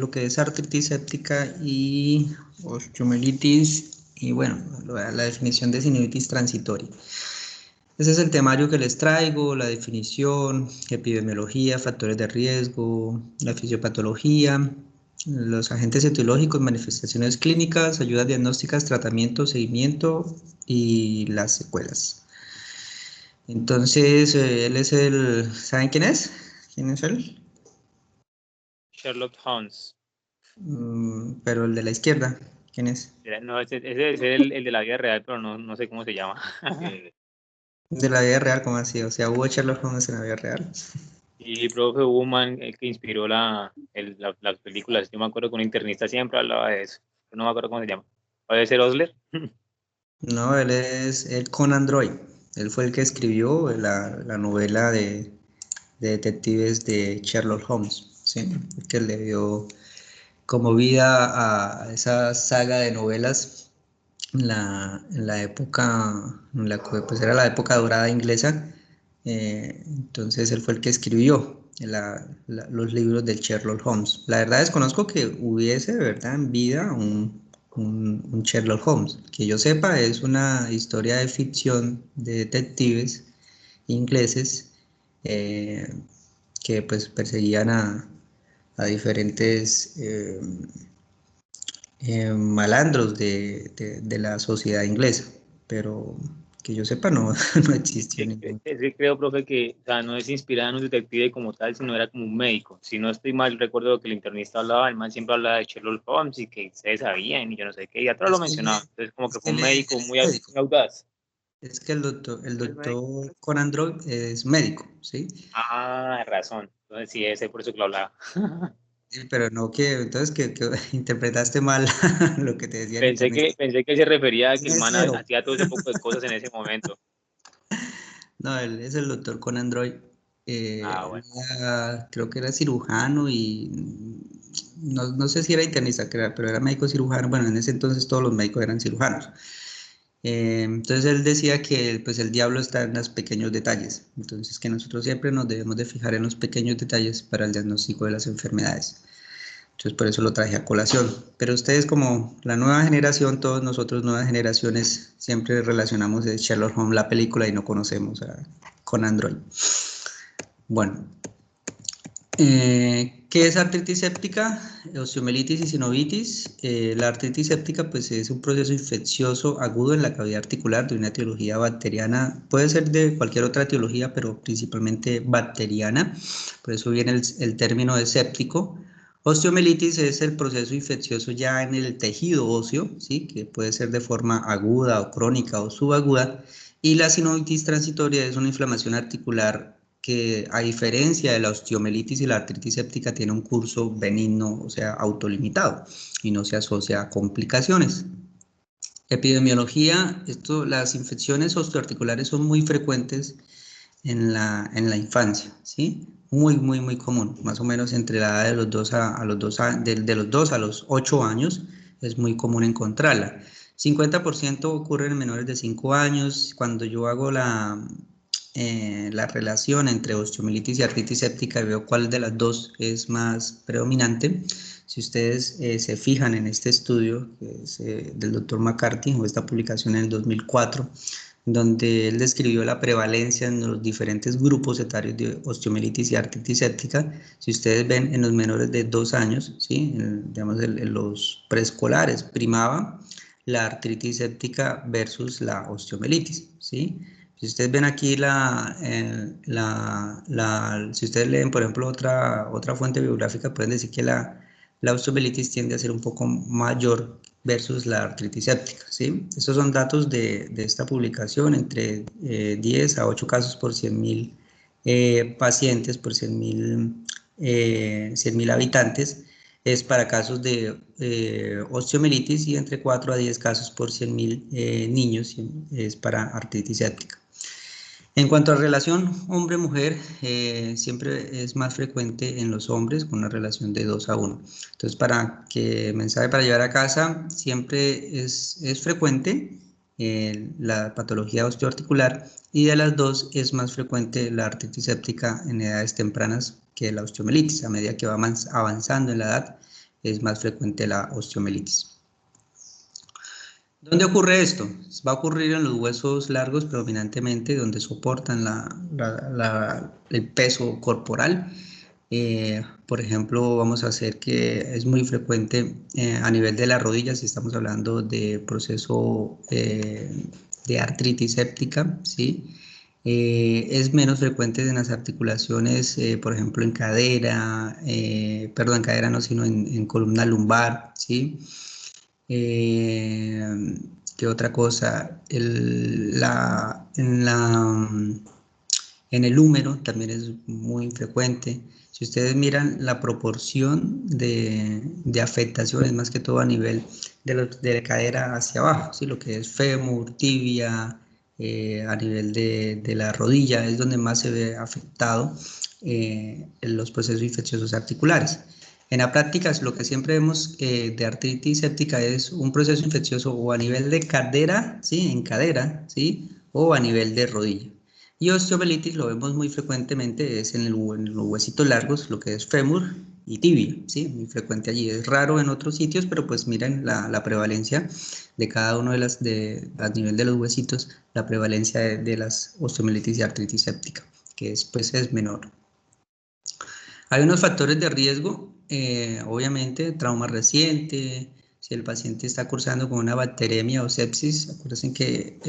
lo que es artritis séptica y osteomielitis y bueno, la definición de sinovitis transitoria. Ese es el temario que les traigo, la definición, epidemiología, factores de riesgo, la fisiopatología, los agentes etiológicos, manifestaciones clínicas, ayudas diagnósticas, tratamiento, seguimiento y las secuelas. Entonces, él es ¿saben quién es? ¿Quién es él? Sherlock Holmes. Pero el de la izquierda, ¿quién es? No, ese es el de la vida real, pero no sé cómo se llama. De la vida real, ¿cómo así? O sea, ¿hubo Sherlock Holmes en la vida real? Y profe Woman, el que inspiró las películas. Yo me acuerdo que un internista siempre hablaba de eso. No me acuerdo cómo se llama. ¿Puede ser Osler? No, él es el Conan Doyle. Él fue el que escribió la novela de detectives de Sherlock Holmes, ¿sí? Que le dio como vida a esa saga de novelas en la época, pues era la época dorada inglesa. Entonces él fue el que escribió los libros del Sherlock Holmes. La verdad desconozco que hubiese de verdad en vida un Sherlock Holmes. Que yo sepa es una historia de ficción de detectives ingleses eh, que pues perseguían a diferentes malandros de la sociedad inglesa, pero que yo sepa no, no existió ningún. Es que creo, profe, que o sea, no es inspirada en un detective como tal, sino era como un médico. Si no estoy mal, recuerdo lo que el internista hablaba, el man siempre hablaba de Sherlock Holmes y que ustedes sabían y yo no sé qué, y atrás lo Es que él, mencionaba. Entonces, como es que que fue un él médico es muy, médico. muy audaz. Es que el ¿Es médico? doctor Conan Doyle es médico, ¿sí? Ah, razón. Entonces, sí, ese por eso que lo hablaba. Sí, pero no que, entonces que interpretaste mal lo que te decía el Pensé internet. que se refería a que el Es man cero. hacía todo ese poco de cosas en ese momento. No, él es el doctor Conan Doyle. Ah, bueno. Creo que era cirujano y no sé si era internista, pero era médico cirujano. Bueno, en ese entonces todos los médicos eran cirujanos. Entonces él decía que pues el diablo está en los pequeños detalles. Entonces que nosotros siempre nos debemos de fijar en los pequeños detalles para el diagnóstico de las enfermedades. Entonces por eso lo traje a colación. Pero ustedes como la nueva generación, todos nosotros nuevas generaciones, siempre relacionamos de Sherlock Holmes la película y no conocemos a Conan Doyle. Bueno, ¿qué es artritis séptica? Osteomielitis y sinovitis. La artritis séptica pues, es un proceso infeccioso agudo en la cavidad articular de una etiología bacteriana. Puede ser de cualquier otra etiología, pero principalmente bacteriana. Por eso viene el término de séptico. Osteomielitis es el proceso infeccioso ya en el tejido óseo, ¿sí? Que puede ser de forma aguda o crónica o subaguda. Y la sinovitis transitoria es una inflamación articular que a diferencia de la osteomielitis y la artritis séptica tiene un curso benigno, o sea, autolimitado y no se asocia a complicaciones. Epidemiología, las infecciones osteoarticulares son muy frecuentes en la infancia, ¿sí? Muy común, más o menos entre la edad de los 2 a los 2 de los 2 a los 8 años es muy común encontrarla. 50% ocurre en menores de 5 años. Cuando yo hago la relación entre osteomielitis y artritis séptica y veo cuál de las dos es más predominante, si ustedes se fijan en este estudio que es, del doctor McCarthy o esta publicación en el 2004, donde él describió la prevalencia en los diferentes grupos etarios de osteomielitis y artritis séptica. Si ustedes ven en los menores de 2 años, ¿sí? Digamos en los preescolares, primaba la artritis séptica versus la osteomielitis, ¿sí? Si ustedes ven aquí si ustedes leen, por ejemplo, otra fuente bibliográfica, pueden decir que la osteomielitis tiende a ser un poco mayor versus la artritis séptica, ¿sí? Estos son datos de esta publicación, entre 10 a 8 casos por 100.000 pacientes, por 100.000 habitantes, es para casos de osteomielitis y entre 4 a 10 casos por 100.000 niños es para artritis séptica. En cuanto a relación hombre-mujer, siempre es más frecuente en los hombres con una relación de 2 a 1. Entonces, mensaje para llevar a casa, siempre es frecuente la patología osteoarticular y de las dos es más frecuente la artritis séptica en edades tempranas que la osteomielitis. A medida que va avanzando en la edad, es más frecuente la osteomielitis. ¿Dónde ocurre esto? Va a ocurrir en los huesos largos predominantemente, donde soportan el peso corporal. Por ejemplo, vamos a hacer que es muy frecuente a nivel de las rodillas, si estamos hablando de proceso de artritis séptica, ¿sí? Es menos frecuente en las articulaciones, por ejemplo, en cadera, perdón, en cadera no, sino en columna lumbar, ¿sí? ¿Qué otra cosa? En el húmero también es muy frecuente. Si ustedes miran la proporción de afectaciones, más que todo a nivel de la cadera hacia abajo, ¿sí? Lo que es fémur, tibia, a nivel de la rodilla, es donde más se ve afectado en los procesos infecciosos articulares. En la práctica, lo que siempre vemos de artritis séptica es un proceso infeccioso o a nivel de cadera, ¿sí? En cadera, ¿sí? O a nivel de rodilla. Y osteomielitis lo vemos muy frecuentemente, es en los huesitos largos, lo que es fémur y tibia, ¿sí? Muy frecuente allí. Es raro en otros sitios, pero pues miren la prevalencia de cada uno a nivel de los huesitos, la prevalencia de las osteomielitis y artritis séptica, que pues es menor. Hay unos factores de riesgo, obviamente, trauma reciente, si el paciente está cursando con una bacteremia o sepsis, acuérdense que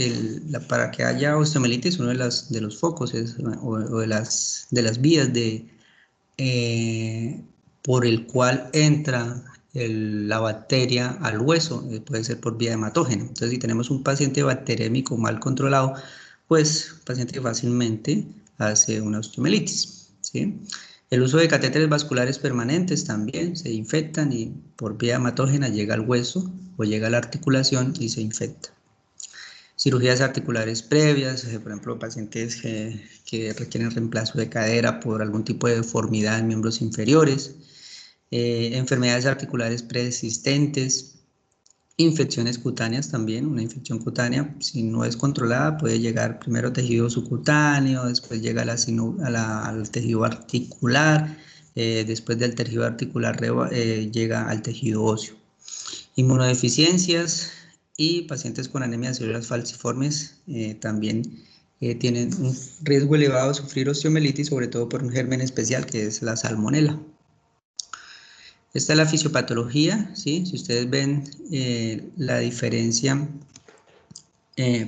para que haya osteomielitis, uno de los focos o de las vías por el cual entra la bacteria al hueso, puede ser por vía hematógena. Entonces, si tenemos un paciente bacterémico mal controlado, pues el paciente fácilmente hace una osteomielitis, ¿sí? El uso de catéteres vasculares permanentes también se infectan y por vía hematógena llega al hueso o llega a la articulación y se infecta. Cirugías articulares previas, por ejemplo, pacientes que requieren reemplazo de cadera por algún tipo de deformidad en miembros inferiores, enfermedades articulares preexistentes, infecciones cutáneas también. Una infección cutánea, si no es controlada, puede llegar primero tejido subcutáneo, después llega al tejido articular, después del tejido articular llega al tejido óseo. Inmunodeficiencias y pacientes con anemia de células falciformes también tienen un riesgo elevado de sufrir osteomielitis, sobre todo por un germen especial que es la salmonela. Esta es la fisiopatología, ¿sí? Si ustedes ven la diferencia,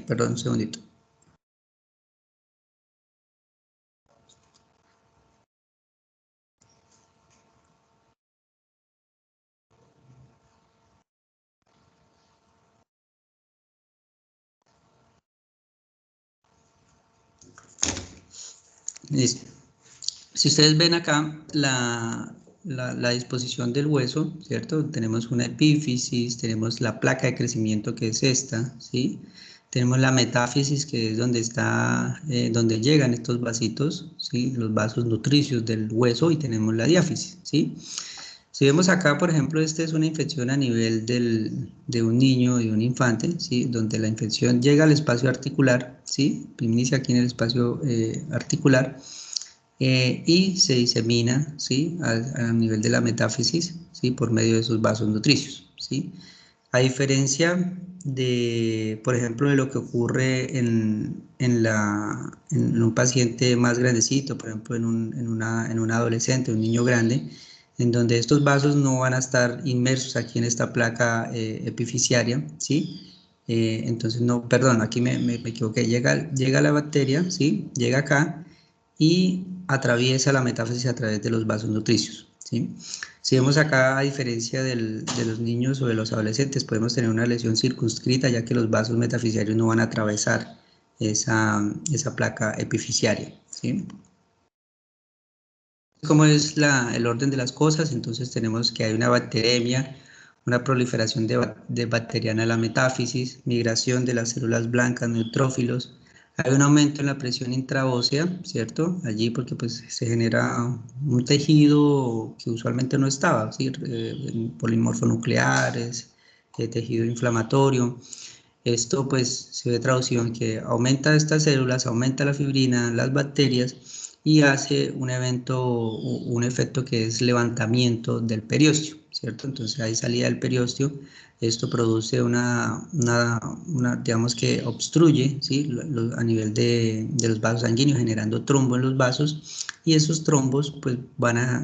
perdón, un segundito. Listo. Si ustedes ven acá la disposición del hueso, ¿cierto? Tenemos una epífisis, tenemos la placa de crecimiento que es esta, ¿sí? Tenemos la metáfisis que es donde llegan estos vasitos, ¿sí? Los vasos nutricios del hueso y tenemos la diáfisis, ¿sí? Si vemos acá, por ejemplo, esta es una infección a nivel de un niño y un infante, ¿sí? Donde la infección llega al espacio articular, ¿sí? Inicia aquí en el espacio articular. Y se disemina, ¿sí? A nivel de la metáfisis, ¿sí? Por medio de esos vasos nutricios, ¿sí? A diferencia por ejemplo, de lo que ocurre en un paciente más grandecito, por ejemplo, en un adolescente, un niño grande, en donde estos vasos no van a estar inmersos aquí en esta placa epifisiaria, ¿sí? Entonces, no, perdón, aquí me equivoqué, llega la bacteria, ¿sí? Llega acá y atraviesa la metáfisis a través de los vasos nutricios, ¿sí? Si vemos acá, a diferencia de los niños o de los adolescentes, podemos tener una lesión circunscrita, ya que los vasos metafisiarios no van a atravesar esa placa epifisiaria, ¿sí? ¿Cómo es el orden de las cosas? Entonces tenemos que hay una bacteremia, una proliferación de bacteriana a la metáfisis, migración de las células blancas, neutrófilos. Hay un aumento en la presión intraósea, ¿cierto? Allí porque pues se genera un tejido que usualmente no estaba, ¿sí? Polimorfonucleares, tejido inflamatorio. Esto pues se ve traducido en que aumenta estas células, aumenta la fibrina, las bacterias, y hace un efecto que es levantamiento del periósteo, ¿cierto? Entonces hay salida del periósteo, esto produce digamos que obstruye, ¿sí? A nivel de los vasos sanguíneos, generando trombo en los vasos, y esos trombos, pues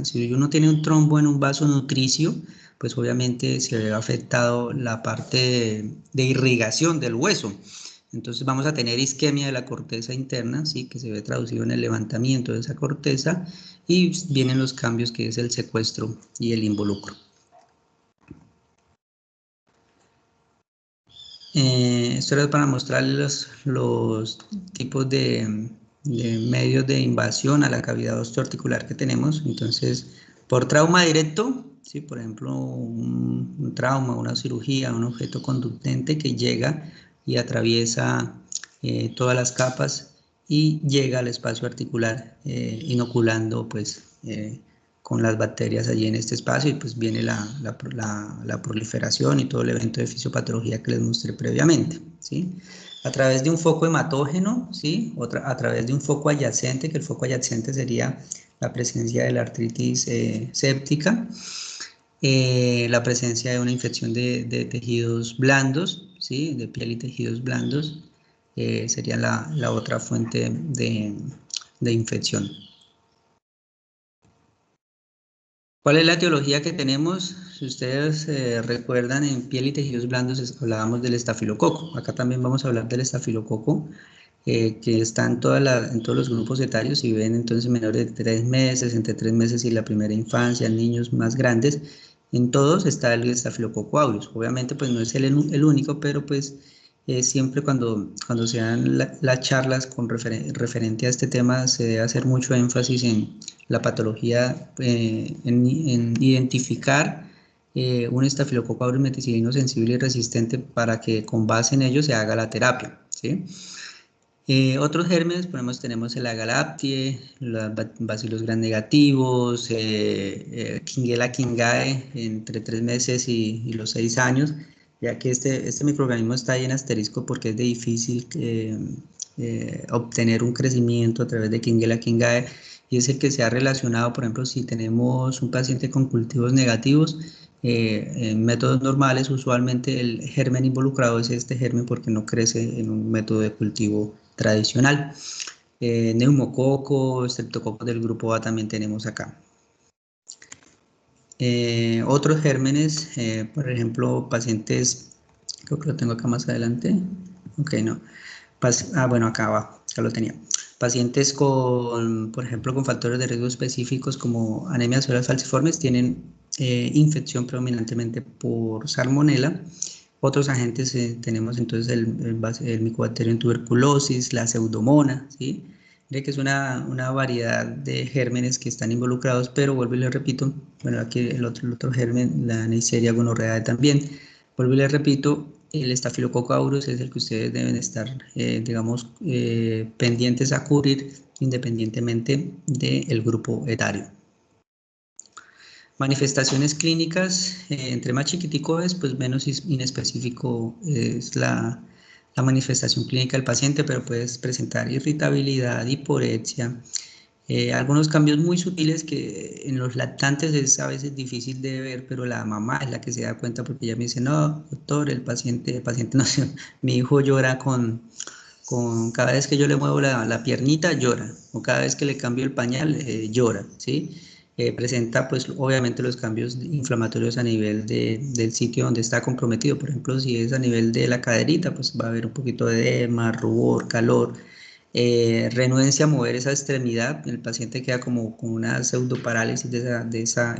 si uno tiene un trombo en un vaso nutricio, pues obviamente se ve afectado la parte de irrigación del hueso. Entonces vamos a tener isquemia de la corteza interna, ¿sí? Que se ve traducido en el levantamiento de esa corteza, y vienen los cambios que es el secuestro y el involucro. Esto era para mostrarles los tipos de medios de invasión a la cavidad osteoarticular que tenemos. Entonces, por trauma directo, ¿sí? Por ejemplo, un trauma, una cirugía, un objeto conductente que llega y atraviesa todas las capas y llega al espacio articular, inoculando pues con las bacterias allí en este espacio, y pues viene la proliferación y todo el evento de fisiopatología que les mostré previamente, ¿sí? A través de un foco hematógeno, ¿sí? A través de un foco adyacente, que el foco adyacente sería la presencia de la artritis séptica, la presencia de una infección de tejidos blandos, ¿sí? De piel y tejidos blandos, sería la otra fuente de infección. ¿Cuál es la etiología que tenemos? Si ustedes recuerdan, en piel y tejidos blandos hablábamos del estafilococo. Acá también vamos a hablar del estafilococo, que está en todos los grupos etarios, y ven entonces menores de 3 meses, entre 3 meses y la primera infancia, niños más grandes. En todos está el estafilococo aureus. Obviamente pues no es el único, pero pues siempre cuando se dan las charlas referente a este tema, se debe hacer mucho énfasis en la patología, en identificar un estafilococo aureus meticilino sensible y resistente, para que con base en ello se haga la terapia, ¿sí? Otros gérmenes, tenemos el Agalaptiae, los bacilos gram negativos, Klebsiella kingae entre 3 meses y los 6 años, ya que este microorganismo está ahí en asterisco porque es de difícil obtener un crecimiento a través de Klebsiella kingae, y es el que se ha relacionado, por ejemplo, si tenemos un paciente con cultivos negativos, en métodos normales, usualmente el germen involucrado es este germen porque no crece en un método de cultivo tradicional. Neumococo, estreptococo del grupo A también tenemos acá. Otros gérmenes, por ejemplo, pacientes, creo que lo tengo acá más adelante. Ok, no. Bueno, acá abajo, acá lo tenía. Pacientes por ejemplo, con factores de riesgo específicos como anemias células falciformes tienen infección predominantemente por salmonela. Otros agentes, tenemos entonces el Mycobacterium tuberculosis, la pseudomonas, ¿sí? Mire que es una variedad de gérmenes que están involucrados, pero vuelvo y les repito, bueno, aquí el otro germen, la Neisseria gonorrhoeae también. Vuelvo y les repito, el estafilococo aureus es el que ustedes deben estar, digamos, pendientes a cubrir independientemente del grupo etario. Manifestaciones clínicas, entre más chiquitico es, pues menos inespecífico es la manifestación clínica del paciente, pero puedes presentar irritabilidad, hiporexia, algunos cambios muy sutiles que en los lactantes es a veces difícil de ver, pero la mamá es la que se da cuenta, porque ella me dice, no, doctor, el paciente no sé, mi hijo llora cada vez que yo le muevo la piernita, llora, o cada vez que le cambio el pañal, llora, ¿sí? Presenta pues obviamente los cambios inflamatorios a nivel del sitio donde está comprometido. Por ejemplo, si es a nivel de la caderita, pues va a haber un poquito de edema, rubor, calor, renuencia a mover esa extremidad. El paciente queda como con una pseudoparálisis de esta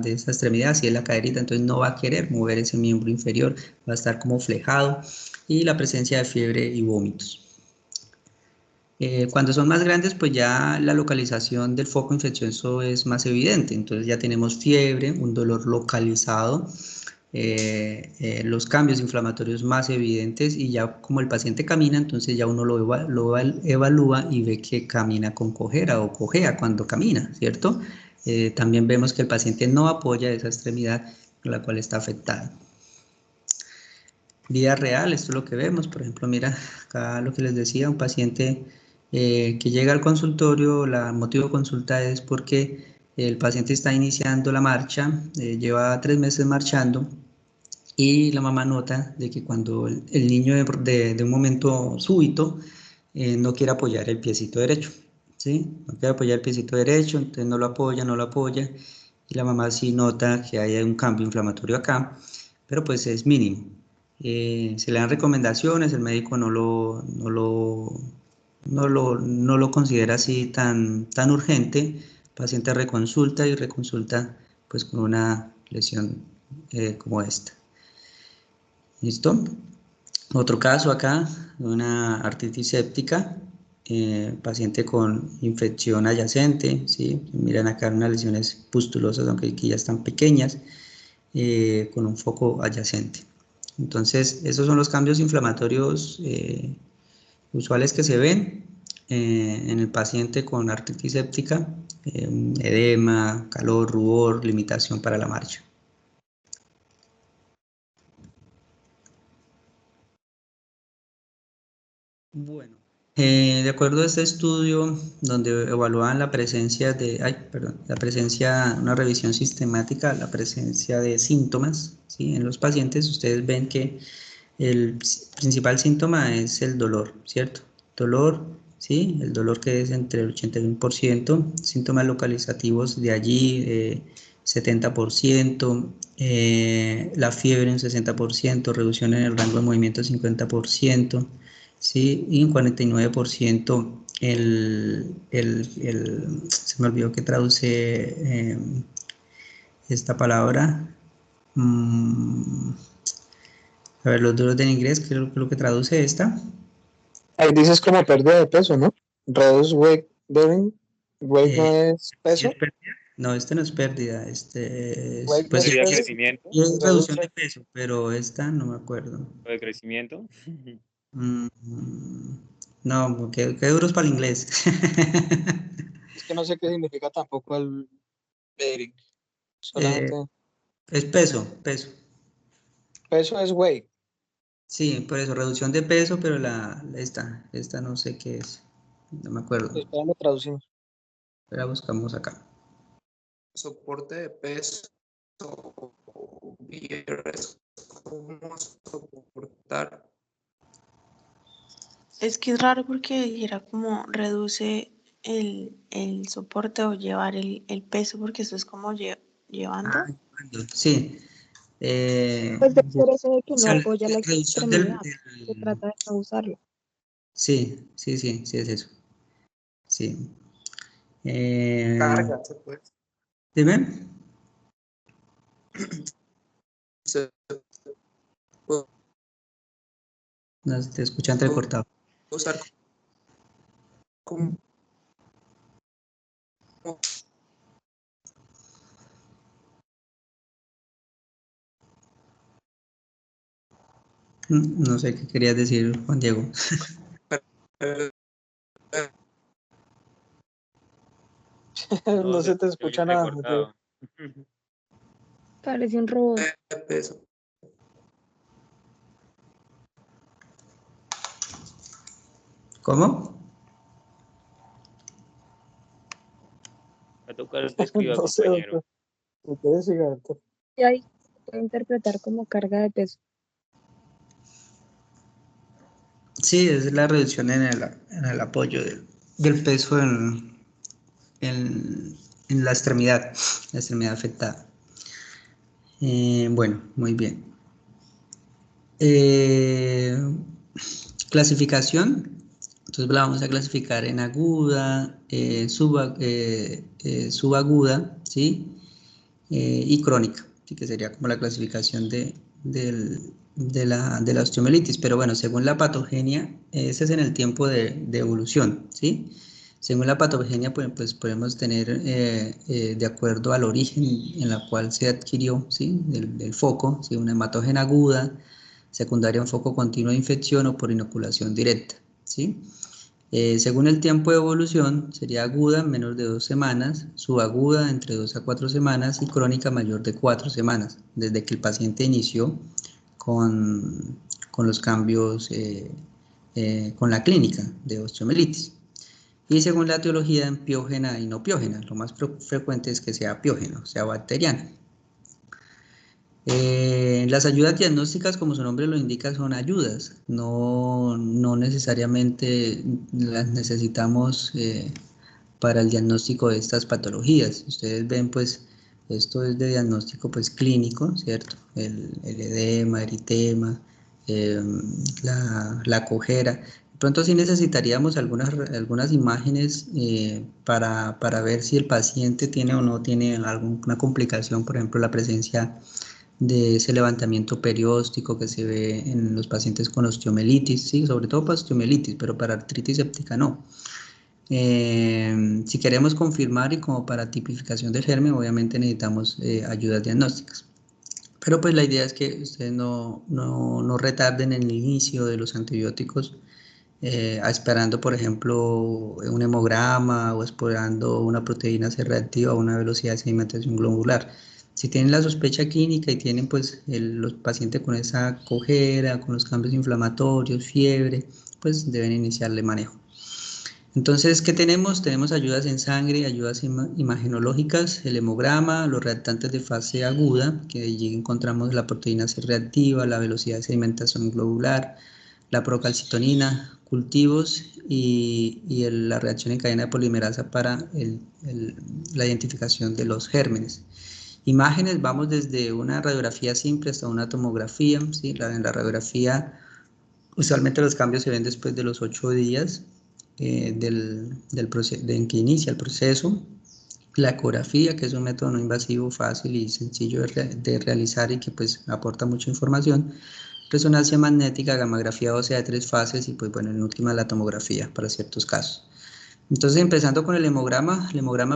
extremidad, si es la caderita, entonces no va a querer mover ese miembro inferior, va a estar como flejado, y la presencia de fiebre y vómitos. Cuando son más grandes, pues ya la localización del foco infeccioso es más evidente. Entonces ya tenemos fiebre, un dolor localizado, los cambios inflamatorios más evidentes, y ya como el paciente camina, entonces ya uno lo evalúa y ve que camina con cojera o cojea cuando camina, ¿cierto? También vemos que el paciente no apoya esa extremidad con la cual está afectada. Vida real, esto es lo que vemos. Por ejemplo, mira, acá lo que les decía, un paciente que llega al consultorio, el motivo de consulta es porque el paciente está iniciando la marcha, lleva 3 meses marchando y la mamá nota de que cuando el niño de un momento súbito no quiere apoyar el piecito derecho, ¿sí? No quiere apoyar el piecito derecho, entonces no lo apoya, no lo apoya y la mamá sí nota que hay un cambio inflamatorio acá, pero pues es mínimo. Se le dan recomendaciones, el médico no lo considera así tan urgente, el paciente reconsulta y reconsulta pues con una lesión como esta. ¿Listo? Otro caso acá, una artritis séptica, paciente con infección adyacente, ¿sí? Miran acá unas lesiones pustulosas, aunque aquí ya están pequeñas, con un foco adyacente. Entonces, esos son los cambios inflamatorios usuales que se ven en el paciente con artritis séptica, edema, calor, rubor, limitación para la marcha. Bueno, de acuerdo a este estudio donde evaluaban la presencia una revisión sistemática, la presencia de síntomas, ¿sí? En los pacientes, ustedes ven que el principal síntoma es el dolor, ¿cierto? Dolor, ¿sí? El dolor que es entre el 81%, síntomas localizativos de allí, 70%, la fiebre un 60%, reducción en el rango de movimiento 50%, ¿sí? Y un 49% se me olvidó que traduce esta palabra. A ver, los duros del inglés, ¿qué es lo que traduce esta? Ahí dices como pérdida de peso, ¿no? Reduce weight bearing. Weight no es ¿Sí es peso. pérdida? No, este no es pérdida, este es, Weight no pues es sí, ¿Pérdida de peso. crecimiento? es reducción Reduce. de peso, pero esta no me acuerdo. ¿O de crecimiento? Mm, no, qué duros para el inglés. Es que no sé qué significa tampoco el bearing. Eh, Solamente es peso. peso es weight. Sí, por eso, reducción de peso, pero esta no sé qué es, no me acuerdo. Después lo traducimos. La buscamos acá. Soporte de peso, viernes, cómo soportar. Es que es raro porque dijera como reduce el soporte o llevar el peso, porque eso es como llevando. Sí. Pues debe ser eso de que O no sea, apoya la reducción extremidad, que trata de no usarlo. sí, es eso. Sí. Carga, se puede. Dime. Se puede No, te escucha entrecortado. usar como No sé qué querías decir, Juan Diego. Todo No se te se oye escucha nada. entrecortado. Parece un robot. de peso. ¿Cómo? Va a tocar que escriba, No sé, compañero. doctor. ¿Me puedes decir, doctor? Y ahí se puede interpretar como carga de peso. Sí, es la reducción en el apoyo del peso en la extremidad afectada. Bueno, muy bien. Clasificación. Entonces la vamos a clasificar en aguda, subaguda, ¿sí? Y crónica, ¿sí? Que sería como la clasificación de la osteomielitis. Pero bueno, según la patogenia, ese es en el tiempo de evolución, ¿sí? Según la patogenia, pues podemos tener, de acuerdo al origen en la cual se adquirió, ¿sí? Del foco, ¿sí? Una hematógena aguda, secundaria a un foco continuo de infección o por inoculación directa, ¿sí? Según el tiempo de evolución, sería aguda en menos de 2 semanas, subaguda entre 2 a 4 semanas y crónica mayor de 4 semanas, desde que el paciente inició con los cambios con la clínica de osteomielitis. Y según la etiología en piógena y no piógena, lo más frecuente es que sea piógeno, o sea bacteriano. Las ayudas diagnósticas, como su nombre lo indica, son ayudas, no necesariamente las necesitamos para el diagnóstico de estas patologías. Ustedes ven, pues, esto es de diagnóstico, pues, clínico, ¿cierto? El edema, eritema, la cojera. De pronto sí necesitaríamos algunas imágenes para ver si el paciente tiene o no tiene alguna complicación, por ejemplo, la presencia de ese levantamiento perióstico que se ve en los pacientes con osteomelitis, sí, sobre todo para osteomelitis, pero para artritis séptica no. Si queremos confirmar y como para tipificación del germen, obviamente necesitamos ayudas diagnósticas. Pero pues la idea es que ustedes no retarden el inicio de los antibióticos esperando, por ejemplo, un hemograma o esperando una proteína C reactiva o una velocidad de sedimentación globular. Si tienen la sospecha clínica y tienen pues los pacientes con esa cojera, con los cambios inflamatorios, fiebre, pues deben iniciarle manejo. Entonces, ¿qué tenemos? Tenemos ayudas en sangre, ayudas imagenológicas, el hemograma, los reactantes de fase aguda, que allí encontramos la proteína C reactiva, la velocidad de sedimentación globular, la procalcitonina, cultivos y la reacción en cadena de polimerasa para la identificación de los gérmenes. Imágenes, vamos desde una radiografía simple hasta una tomografía, ¿sí? En la radiografía, usualmente los cambios se ven después de los 8 días en que inicia el proceso. La ecografía, que es un método no invasivo, fácil y sencillo de realizar y que pues aporta mucha información. Resonancia magnética, gammagrafía ósea de 3 fases y pues bueno, en última la tomografía para ciertos casos. Entonces, empezando con el hemograma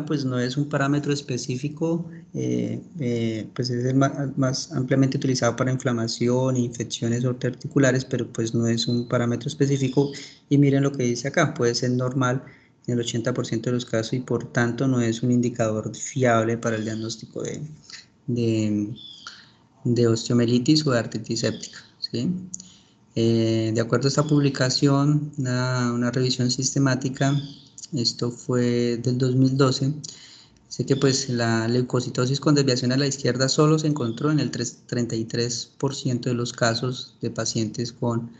pues no es un parámetro específico, pues es el más ampliamente utilizado para inflamación e infecciones articulares, pero pues no es un parámetro específico y miren lo que dice acá, puede ser normal en el 80% de los casos y por tanto no es un indicador fiable para el diagnóstico de osteomelitis o de artritis séptica, ¿sí? De acuerdo a esta publicación, una revisión sistemática, esto fue del 2012, sé que pues la leucocitosis con desviación a la izquierda solo se encontró en el 33% de los casos de pacientes con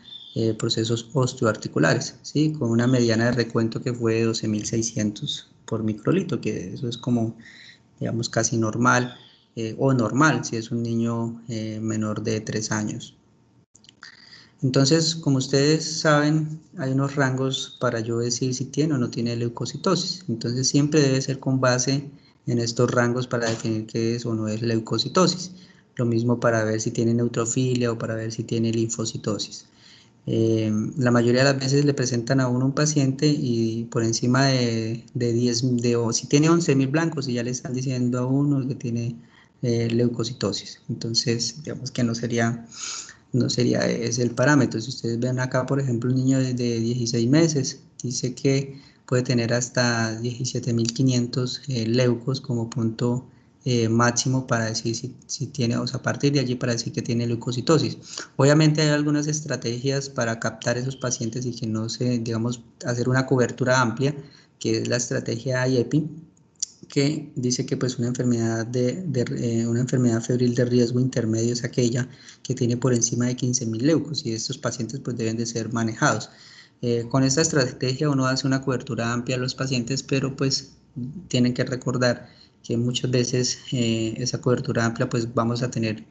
procesos osteoarticulares, ¿sí? Con una mediana de recuento que fue de 12.600 por microlitro, que eso es como, digamos, casi normal, o normal si es un niño menor de 3 años. Entonces, como ustedes saben, hay unos rangos para yo decir si tiene o no tiene leucocitosis. Entonces, siempre debe ser con base en estos rangos para definir qué es o no es leucocitosis. Lo mismo para ver si tiene neutrofilia o para ver si tiene linfocitosis. La mayoría de las veces le presentan a uno un paciente y por encima de 10, o si tiene 11.000 blancos y ya le están diciendo a uno que tiene leucocitosis. Entonces, digamos que no sería ese el parámetro. Si ustedes ven acá, por ejemplo, un niño de 16 meses, dice que puede tener hasta 17.500 leucos como punto máximo para decir si tiene, o sea, a partir de allí para decir que tiene leucocitosis. Obviamente hay algunas estrategias para captar esos pacientes y que no se, digamos, hacer una cobertura amplia, que es la estrategia IEPI, que dice que pues una enfermedad una enfermedad febril de riesgo intermedio es aquella que tiene por encima de 15.000 leucos y estos pacientes pues deben de ser manejados. Con esta estrategia uno hace una cobertura amplia a los pacientes, pero pues tienen que recordar que muchas veces esa cobertura amplia pues vamos a tener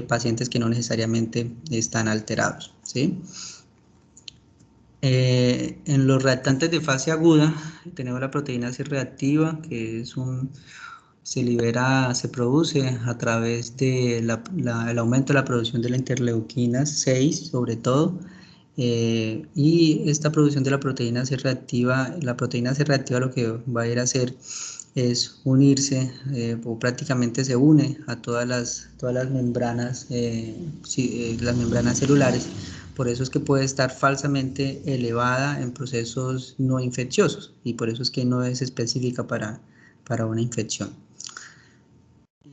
pacientes que no necesariamente están alterados, ¿sí? En los reactantes de fase aguda tenemos la proteína C reactiva, que es se produce a través del aumento de la producción de la interleuquina 6, sobre todo, y esta producción de la proteína C reactiva lo que va a ir a hacer es unirse, o prácticamente se une a todas las membranas, las membranas celulares. Por eso es que puede estar falsamente elevada en procesos no infecciosos y por eso es que no es específica para una infección.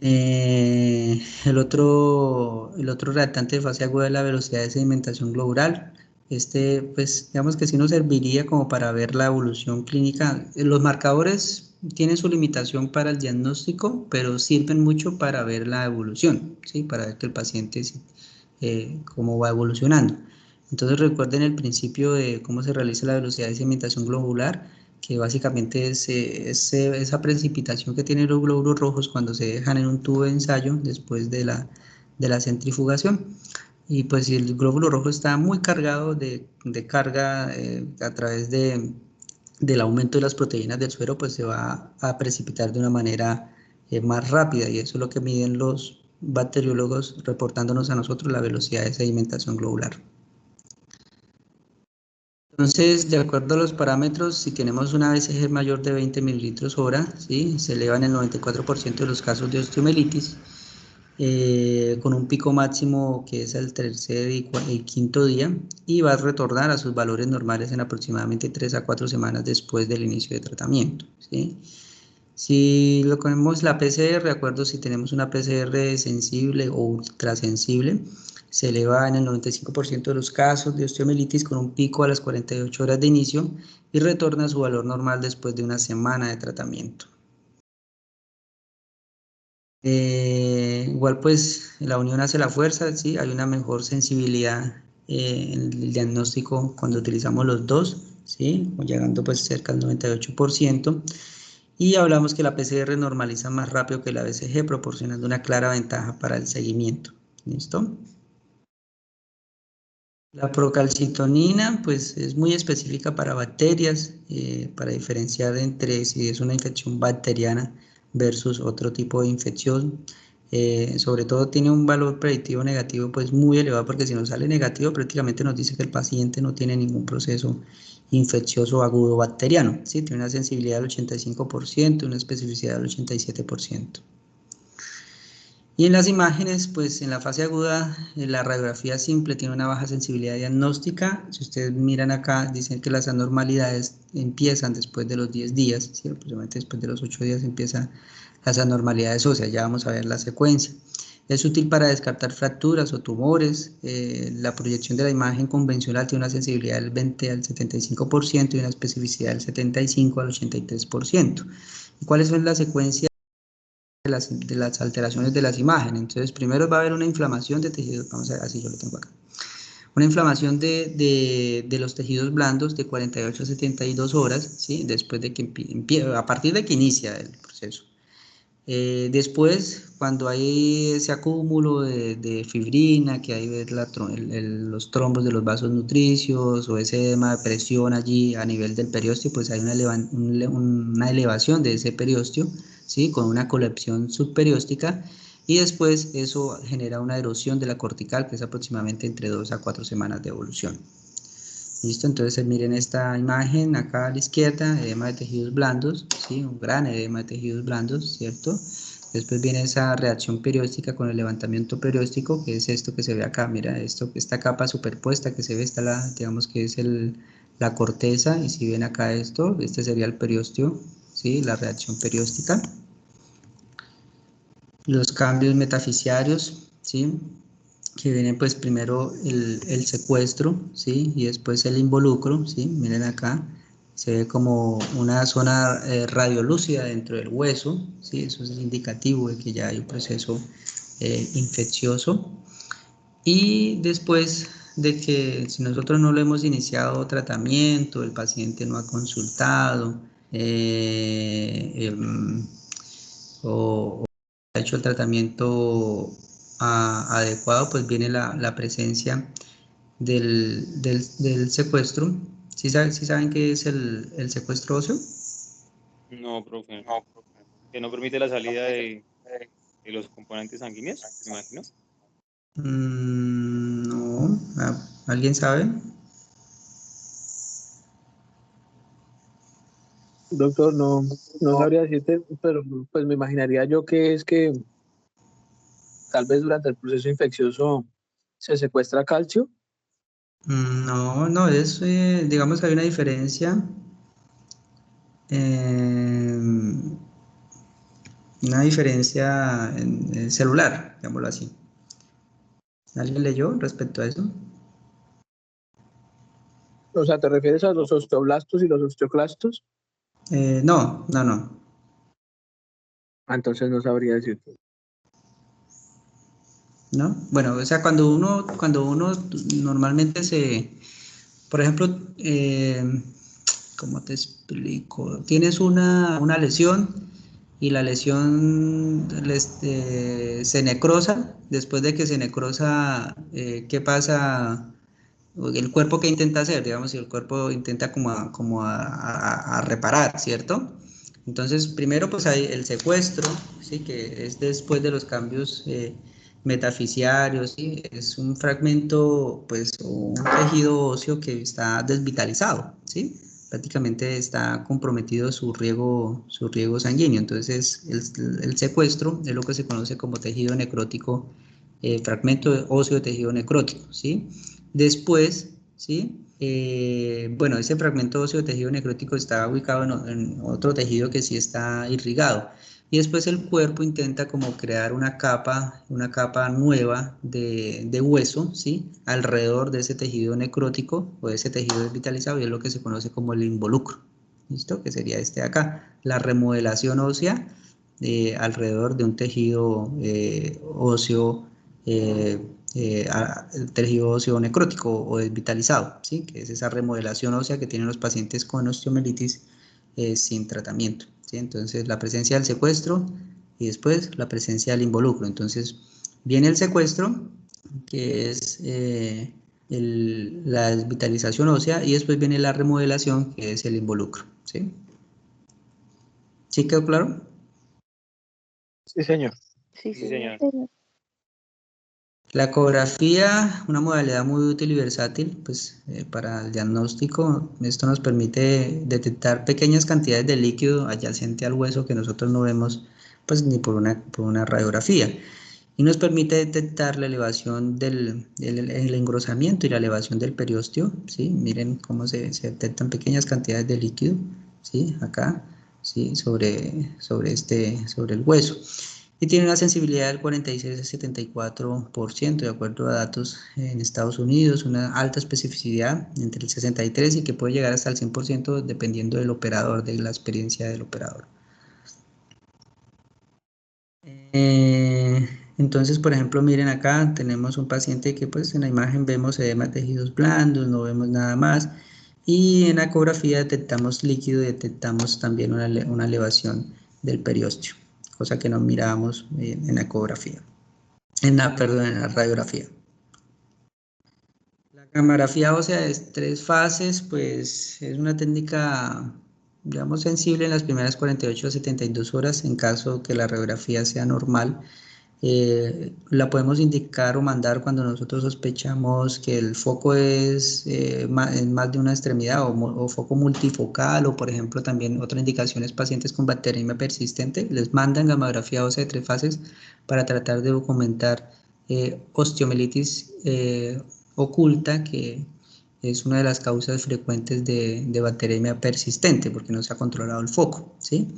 El otro reactante de fase aguda es la velocidad de sedimentación globular. pues digamos que sí nos serviría como para ver la evolución clínica. Los marcadores tienen su limitación para el diagnóstico, pero sirven mucho para ver la evolución, ¿sí? Para ver que el paciente cómo va evolucionando. Entonces recuerden el principio de cómo se realiza la velocidad de sedimentación globular, que básicamente es esa precipitación que tienen los glóbulos rojos cuando se dejan en un tubo de ensayo después de la centrifugación. Y pues si el glóbulo rojo está muy cargado de carga a través del aumento de las proteínas del suero, pues se va a precipitar de una manera más rápida, y eso es lo que miden los bacteriólogos reportándonos a nosotros la velocidad de sedimentación globular. Entonces, de acuerdo a los parámetros, si tenemos una BCG mayor de 20 mililitros hora, ¿sí? Se eleva en el 94% de los casos de osteomielitis, con un pico máximo que es el tercer y quinto día, y va a retornar a sus valores normales en aproximadamente 3 a 4 semanas después del inicio de tratamiento, ¿sí? Si lo ponemos la PCR, de acuerdo, si tenemos una PCR sensible o ultrasensible, se eleva en el 95% de los casos de osteomielitis con un pico a las 48 horas de inicio y retorna a su valor normal después de una semana de tratamiento. Igual pues la unión hace la fuerza, ¿sí? Hay una mejor sensibilidad en el diagnóstico cuando utilizamos los dos, ¿sí? Llegando pues cerca al 98%. Y hablamos que la PCR normaliza más rápido que la BCG, proporcionando una clara ventaja para el seguimiento. ¿Listo? La procalcitonina pues es muy específica para bacterias, para diferenciar entre si es una infección bacteriana versus otro tipo de infección. Sobre todo tiene un valor predictivo negativo pues muy elevado, porque si nos sale negativo prácticamente nos dice que el paciente no tiene ningún proceso infeccioso agudo bacteriano, ¿sí? Tiene una sensibilidad del 85% y una especificidad del 87%. Y en las imágenes, pues en la fase aguda, la radiografía simple tiene una baja sensibilidad diagnóstica. Si ustedes miran acá, dicen que las anormalidades empiezan después de los 10 días, ¿sí? Aproximadamente después de los 8 días empiezan las anormalidades óseas. Ya vamos a ver la secuencia. Es útil para descartar fracturas o tumores. La proyección de la imagen convencional tiene una sensibilidad del 20 al 75% y una especificidad del 75 al 83%. ¿Y cuáles son las secuencias de las alteraciones de las imágenes? Entonces, primero va a haber una inflamación de tejidos, vamos a ver, así yo lo tengo acá. Una inflamación de los tejidos blandos de 48 a 72 horas, ¿sí? Después de que a partir de que inicia el proceso. Después, cuando hay ese acúmulo de fibrina, que hay los trombos de los vasos nutricios o ese edema de presión allí a nivel del periósteo, pues hay una elevación de ese periósteo, ¿sí? Con una colección subperióstica, y después eso genera una erosión de la cortical, que es aproximadamente entre 2 a 4 semanas de evolución. ¿Listo? Entonces miren esta imagen acá a la izquierda, edema de tejidos blandos, ¿sí? Un gran edema de tejidos blandos, ¿cierto? Después viene esa reacción perióstica con el levantamiento perióstico, que es esto que se ve acá. Mira, esta capa superpuesta que se ve, digamos que es la corteza, y si ven acá este sería el periósteo, ¿sí? La reacción perióstica. Los cambios metafisiarios, ¿sí? Que viene pues primero el secuestro, ¿sí? Y después el involucro, ¿sí? Miren acá, se ve como una zona radiolúcida dentro del hueso, ¿sí? Eso es indicativo de que ya hay un proceso infeccioso. Y después de que si nosotros no lo hemos iniciado tratamiento, el paciente no ha consultado, o ha hecho el tratamiento adecuado, pues viene la presencia del secuestro. ¿Sí saben qué es el secuestro óseo? No, profe. Que no permite la salida de los componentes sanguíneos, me imagino. No, ¿alguien sabe? Doctor, no sabría decirte, pero pues me imaginaría yo que es que tal vez durante el proceso infeccioso se secuestra calcio. No, es, digamos, hay una diferencia. eh, una diferencia celular, digámoslo así. ¿Alguien leyó respecto a eso? O sea, ¿te refieres a los osteoblastos y los osteoclastos? No, no, no. Ah, entonces no sabría decirte. ¿No? Bueno, o sea, cuando uno normalmente por ejemplo, ¿cómo te explico? Tienes una lesión y la lesión se necrosa. Después de que se necrosa, ¿qué pasa? El cuerpo que intenta hacer, digamos, si el cuerpo intenta como a reparar, ¿cierto? Entonces, primero pues hay el secuestro, ¿sí? Que es después de los cambios metafisiarios, ¿sí? Es un fragmento, pues, o un tejido óseo que está desvitalizado, ¿sí? Prácticamente está comprometido su riego sanguíneo. Entonces, el secuestro es lo que se conoce como tejido necrótico, fragmento óseo de tejido necrótico, ¿sí? Después, ¿sí? Bueno, ese fragmento óseo de tejido necrótico está ubicado en otro tejido que sí está irrigado. Y después el cuerpo intenta como crear una capa nueva de hueso, ¿sí? Alrededor de ese tejido necrótico o de ese tejido desvitalizado, y es lo que se conoce como el involucro. ¿Listo? Que sería este de acá, la remodelación ósea alrededor de un tejido óseo, el tejido óseo necrótico o desvitalizado, ¿sí? Que es esa remodelación ósea que tienen los pacientes con osteomielitis sin tratamiento, ¿sí? Entonces, la presencia del secuestro y después la presencia del involucro. Entonces, viene el secuestro, que es la desvitalización ósea, y después viene la remodelación, que es el involucro, ¿sí? ¿Sí quedó claro? Sí, señor. Sí, Sí, señor. señor. La ecografía, una modalidad muy útil y versátil, pues, para el diagnóstico. Esto nos permite detectar pequeñas cantidades de líquido adyacente al hueso que nosotros no vemos, pues, ni por una radiografía. Y nos permite detectar la elevación el engrosamiento y la elevación del periósteo, ¿sí? Miren cómo se detectan pequeñas cantidades de líquido, ¿sí? Acá, ¿sí? Sobre el hueso. Y tiene una sensibilidad del 46 al 74%, de acuerdo a datos en Estados Unidos, una alta especificidad entre el 63 y que puede llegar hasta el 100% dependiendo del operador, de la experiencia del operador. Entonces, por ejemplo, miren acá, tenemos un paciente que pues en la imagen vemos edema de tejidos blandos, no vemos nada más, y en la ecografía detectamos líquido y detectamos también una elevación del periósteo, cosa que no mirábamos en la ecografía, perdón, en la radiografía. La gammagrafía ósea de 3 fases, pues es una técnica, digamos, sensible en las primeras 48 a 72 horas en caso que la radiografía sea normal. La podemos indicar o mandar cuando nosotros sospechamos que el foco es en más de una extremidad o foco multifocal, o por ejemplo también otra indicación es pacientes con bacteriemia persistente, les mandan gammagrafía ósea de 3 fases para tratar de documentar osteomielitis oculta, que es una de las causas frecuentes de bacteriemia persistente porque no se ha controlado el foco, ¿sí?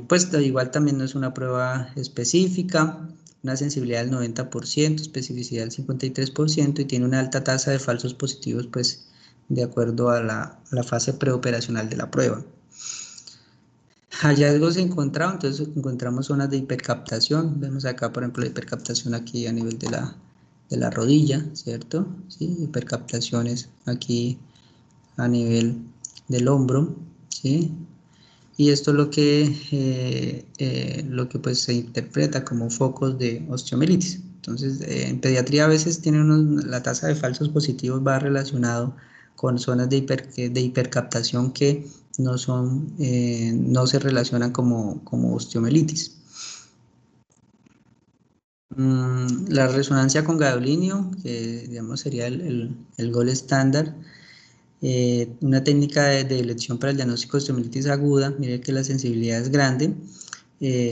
Pues igual también no es una prueba específica, una sensibilidad del 90%, especificidad del 53%, y tiene una alta tasa de falsos positivos, pues de acuerdo a la fase preoperacional de la prueba. Hallazgos encontrados, entonces encontramos zonas de hipercaptación, vemos acá por ejemplo la hipercaptación aquí a nivel de la rodilla, ¿cierto? ¿Sí? Hipercaptaciones aquí a nivel del hombro, ¿sí? Y esto es lo que pues se interpreta como focos de osteomielitis. Entonces, en pediatría a veces la tasa de falsos positivos va relacionado con zonas de hipercaptación que no se relacionan como osteomielitis. La resonancia con gadolinio, que digamos sería el gold estándar. Una técnica de elección para el diagnóstico de osteomielitis aguda, mire que la sensibilidad es grande.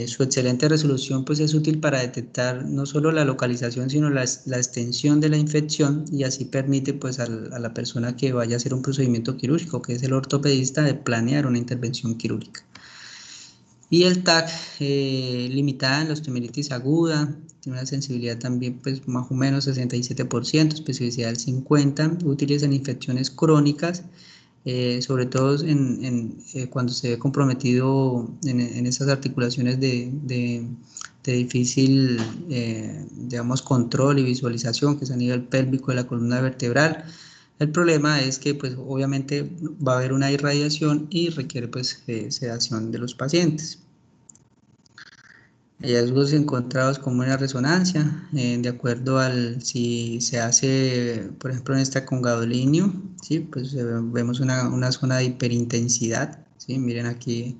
Su excelente resolución pues es útil para detectar no solo la localización, sino la extensión de la infección, y así permite pues a la persona que vaya a hacer un procedimiento quirúrgico, que es el ortopedista, de planear una intervención quirúrgica. Y el TAC limitada en la osteomielitis aguda, tiene una sensibilidad también pues más o menos 67%, especificidad del 50%, útiles en infecciones crónicas, sobre todo cuando se ve comprometido en esas articulaciones de difícil, digamos, control y visualización, que es a nivel pélvico de la columna vertebral. El problema es que, pues, obviamente va a haber una irradiación y requiere, pues, sedación de los pacientes. Hallazgos encontrados como una resonancia, de acuerdo al si se hace, por ejemplo, en esta con gadolinio, ¿sí? Pues vemos una zona de hiperintensidad, ¿sí? Miren aquí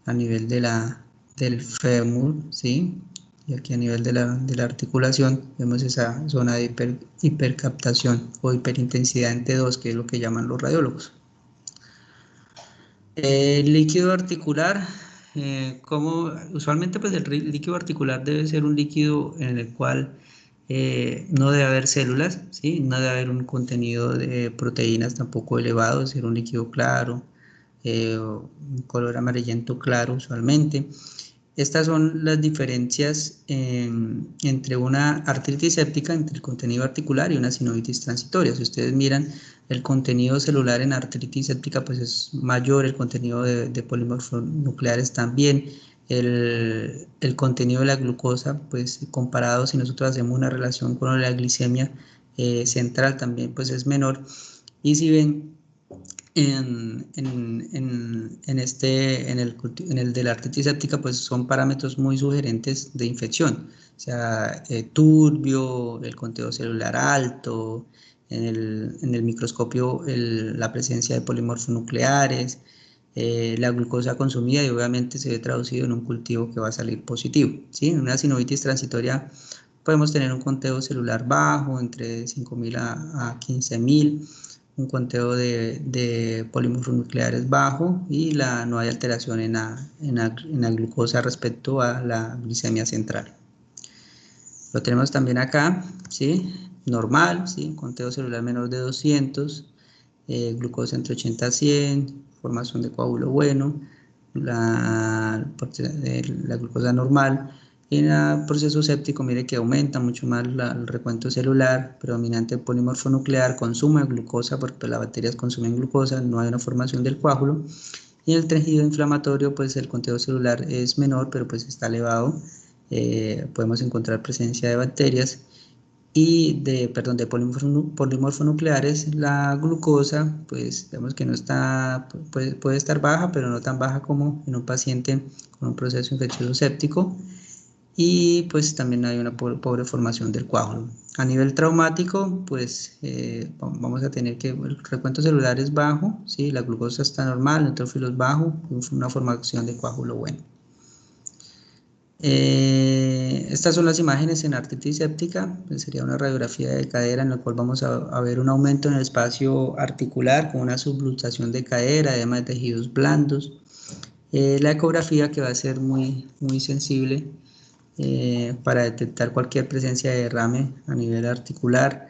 a nivel del fémur, ¿sí? Y aquí a nivel de la articulación vemos esa zona de hipercaptación o hiperintensidad en T2, que es lo que llaman los radiólogos. El líquido articular, como usualmente pues el líquido articular debe ser un líquido en el cual no debe haber células, ¿sí? No debe haber un contenido de proteínas tampoco elevado, debe ser un líquido claro, un color amarillento claro usualmente. Estas son las diferencias entre una artritis séptica, entre el contenido articular y una sinovitis transitoria. Si ustedes miran, el contenido celular en artritis séptica pues es mayor, el contenido de polímeros nucleares también, el contenido de la glucosa, pues comparado si nosotros hacemos una relación con la glicemia central también pues es menor. Y si ven, en el de la artritis séptica, pues son parámetros muy sugerentes de infección, o sea, turbio, el conteo celular alto, en el microscopio la presencia de polimorfonucleares, la glucosa consumida, y obviamente se ve traducido en un cultivo que va a salir positivo, ¿sí? En una sinovitis transitoria podemos tener un conteo celular bajo, entre 5.000 a 15.000, un conteo de polimorfonucleares bajo, y no hay alteración en la glucosa respecto a la glicemia central. Lo tenemos también acá, ¿sí? Normal, ¿sí? Conteo celular menor de 200, glucosa entre 80 a 100, formación de coágulo bueno, la glucosa normal. Y en el proceso séptico, mire que aumenta mucho más el recuento celular, predominante polimorfonuclear, consumo de glucosa, porque las bacterias consumen glucosa, no hay una formación del coágulo. Y en el tejido inflamatorio, pues el conteo celular es menor, pero pues está elevado. Podemos encontrar presencia de bacterias y de polimorfonucleares. La glucosa, pues digamos que no está, puede estar baja, pero no tan baja como en un paciente con un proceso infeccioso séptico. Y pues también hay una pobre formación del coágulo. A nivel traumático, pues vamos a tener que el recuento celular es bajo, ¿sí? La glucosa está normal, el neutrófilo es bajo, una formación de coágulo bueno. Estas son las imágenes en artritis séptica, pues sería una radiografía de cadera en la cual vamos a ver un aumento en el espacio articular con una subluxación de cadera, además de tejidos blandos. La ecografía, que va a ser muy, muy sensible para detectar cualquier presencia de derrame a nivel articular.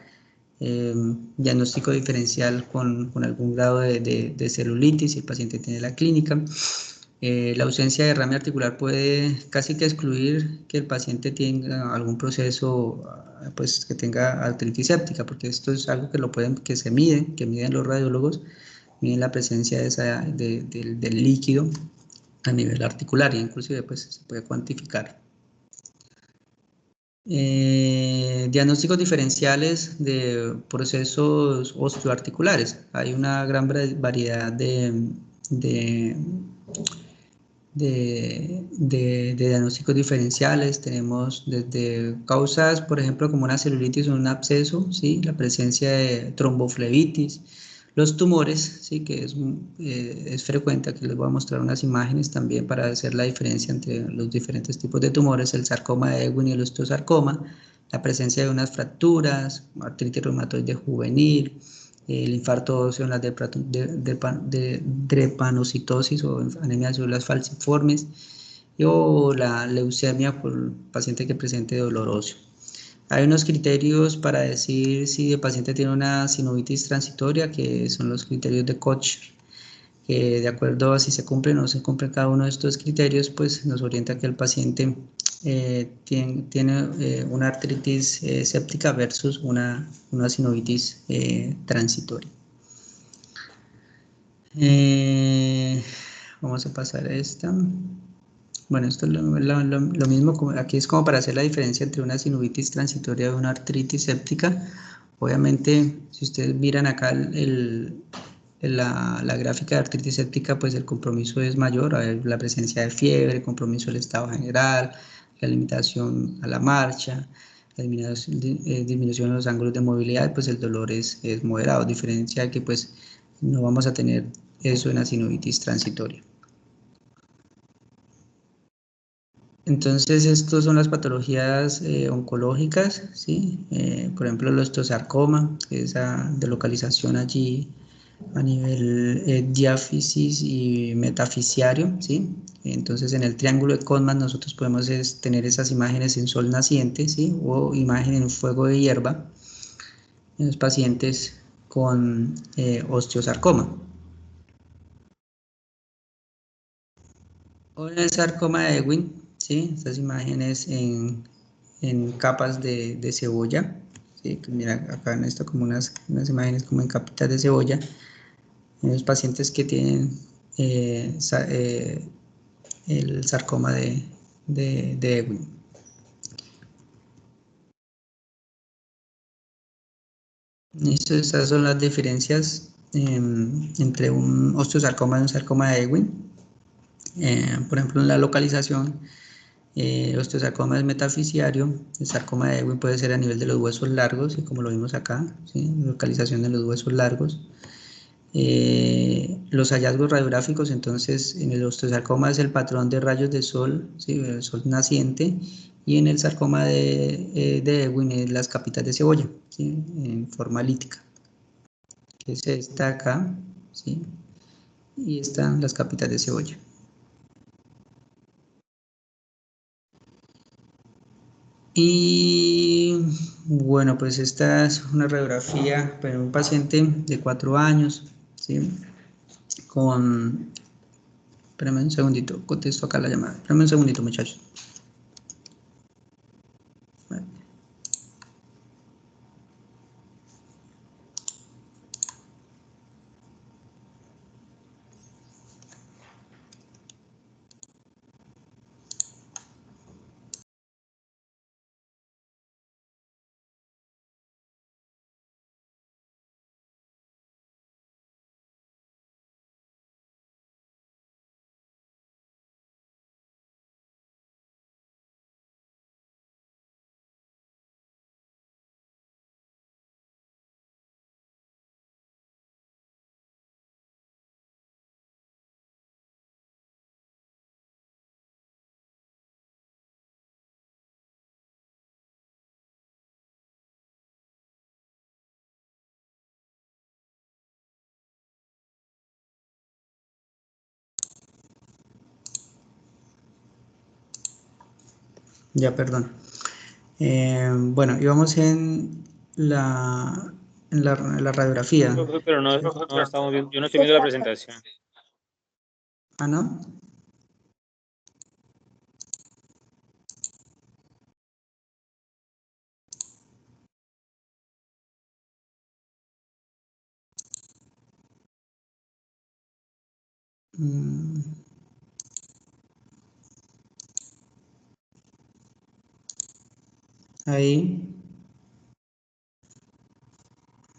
Diagnóstico diferencial con algún grado de celulitis si el paciente tiene la clínica. La ausencia de derrame articular puede casi que excluir que el paciente tenga algún proceso, pues que tenga artritis séptica, porque esto es algo que se mide, que miden los radiólogos, miden la presencia del líquido a nivel articular, y inclusive pues se puede cuantificar. Diagnósticos diferenciales de procesos osteoarticulares. Hay una gran variedad de diagnósticos diferenciales. Tenemos desde causas, por ejemplo, como una celulitis o un absceso, ¿sí? La presencia de tromboflebitis, los tumores, ¿sí? Que es frecuente. Aquí les voy a mostrar unas imágenes también para hacer la diferencia entre los diferentes tipos de tumores, el sarcoma de Ewing y el osteosarcoma, la presencia de unas fracturas, artritis reumatoide juvenil, el infarto óseo en la drepanocitosis o anemia de células falciformes, o la leucemia por el paciente que presente dolor óseo. Hay unos criterios para decir si el paciente tiene una sinovitis transitoria, que son los criterios de Koch. que de acuerdo a si se cumple o no se cumple cada uno de estos criterios, pues nos orienta que el paciente tiene una artritis séptica versus una sinovitis transitoria. Vamos a pasar a esta. Bueno, esto es lo mismo, aquí es como para hacer la diferencia entre una sinovitis transitoria y una artritis séptica. Obviamente, si ustedes miran acá la gráfica de artritis séptica, pues el compromiso es mayor, la presencia de fiebre, el compromiso del estado general, la limitación a la marcha, la disminución de los ángulos de movilidad, pues el dolor es moderado, a diferencia de que pues no vamos a tener eso en la sinovitis transitoria. Entonces, estas son las patologías oncológicas, ¿sí? Por ejemplo, el osteosarcoma, que es de localización allí a nivel diáfisis y metafisiario, ¿sí? Entonces, en el triángulo de Codman nosotros podemos tener esas imágenes en sol naciente, ¿sí? O imagen en fuego de hierba en los pacientes con osteosarcoma. O en el sarcoma de Ewing, ¿sí? Estas imágenes en capas de cebolla, ¿sí? Mira acá en esto como unas imágenes como en capitas de cebolla, en los pacientes que tienen el sarcoma de Ewing. Estas son las diferencias entre un osteosarcoma y un sarcoma de Ewing. Por ejemplo, en la localización, el osteosarcoma es metafisiario, el sarcoma de Ewing puede ser a nivel de los huesos largos, ¿sí? Como lo vimos acá, ¿sí? Localización de los huesos largos. Los hallazgos radiográficos, entonces, en el osteosarcoma es el patrón de rayos de sol, ¿sí? El sol naciente, y en el sarcoma de Ewing es las capitas de cebolla, ¿sí? En forma lítica, que es esta acá, ¿sí? Y están las capitas de cebolla. Y bueno, pues esta es una radiografía para un paciente de 4 años, ¿sí? Con... Espérame un segundito, contesto acá la llamada. Espérame un segundito, muchachos. Vale. Ya, perdón. Bueno, íbamos en la radiografía. Profe, pero no estamos viendo, yo no estoy viendo la presentación. Ah, ¿no? Ahí.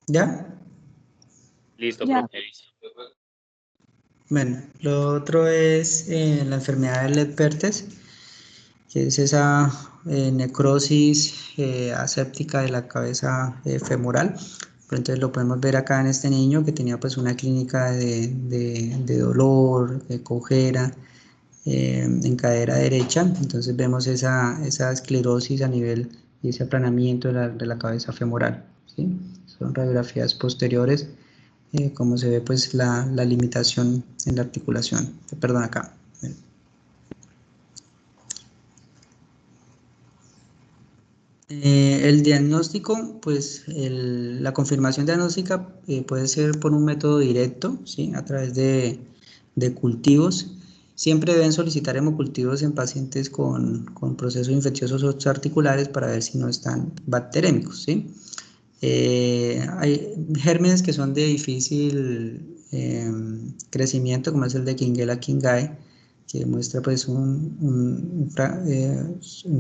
¿Ya? Listo, Ya. profe. Bueno, lo otro es la enfermedad de Ledpertes, que es esa necrosis aséptica de la cabeza femoral. Pero entonces lo podemos ver acá en este niño que tenía pues una clínica de dolor, de cojera en cadera derecha. Entonces vemos esa esclerosis a nivel y ese aplanamiento de la cabeza femoral, ¿sí? Son radiografías posteriores, como se ve pues la limitación en la articulación. Perdón, acá. El diagnóstico, pues la confirmación diagnóstica puede ser por un método directo, ¿sí? A través de de cultivos. Siempre deben solicitar hemocultivos en pacientes con procesos infecciosos osteoarticulares para ver si no están bacterémicos, ¿sí? Hay gérmenes que son de difícil crecimiento, como es el de Kingella kingae, que muestra pues un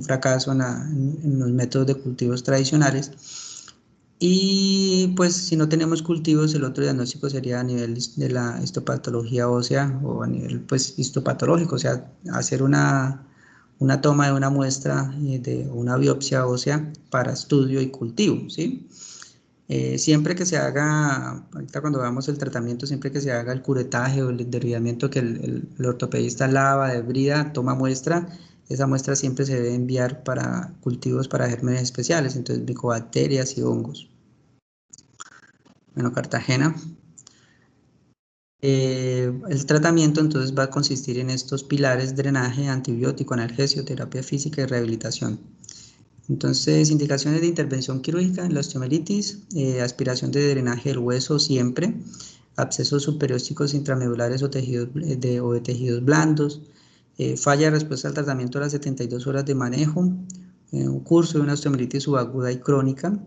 fracaso en los métodos de cultivos tradicionales. Y pues si no tenemos cultivos, el otro diagnóstico sería a nivel de la histopatología ósea o a nivel pues histopatológico, o sea, hacer una toma de una muestra de una biopsia ósea para estudio y cultivo, ¿sí? Siempre que se haga, ahorita cuando veamos el tratamiento, siempre que se haga el curetaje o el derribamiento que el ortopedista lava, debrida, toma muestra, esa muestra siempre se debe enviar para cultivos para gérmenes especiales, entonces micobacterias y hongos. Bueno, Cartagena. El tratamiento entonces va a consistir en estos pilares: drenaje, antibiótico, analgesio, terapia física y rehabilitación. Entonces, indicaciones de intervención quirúrgica en la osteomelitis, aspiración de drenaje del hueso siempre, abscesos superiósticos intramedulares o de tejidos blandos, falla de respuesta al tratamiento a las 72 horas de manejo, un curso de una osteomelitis subaguda y crónica,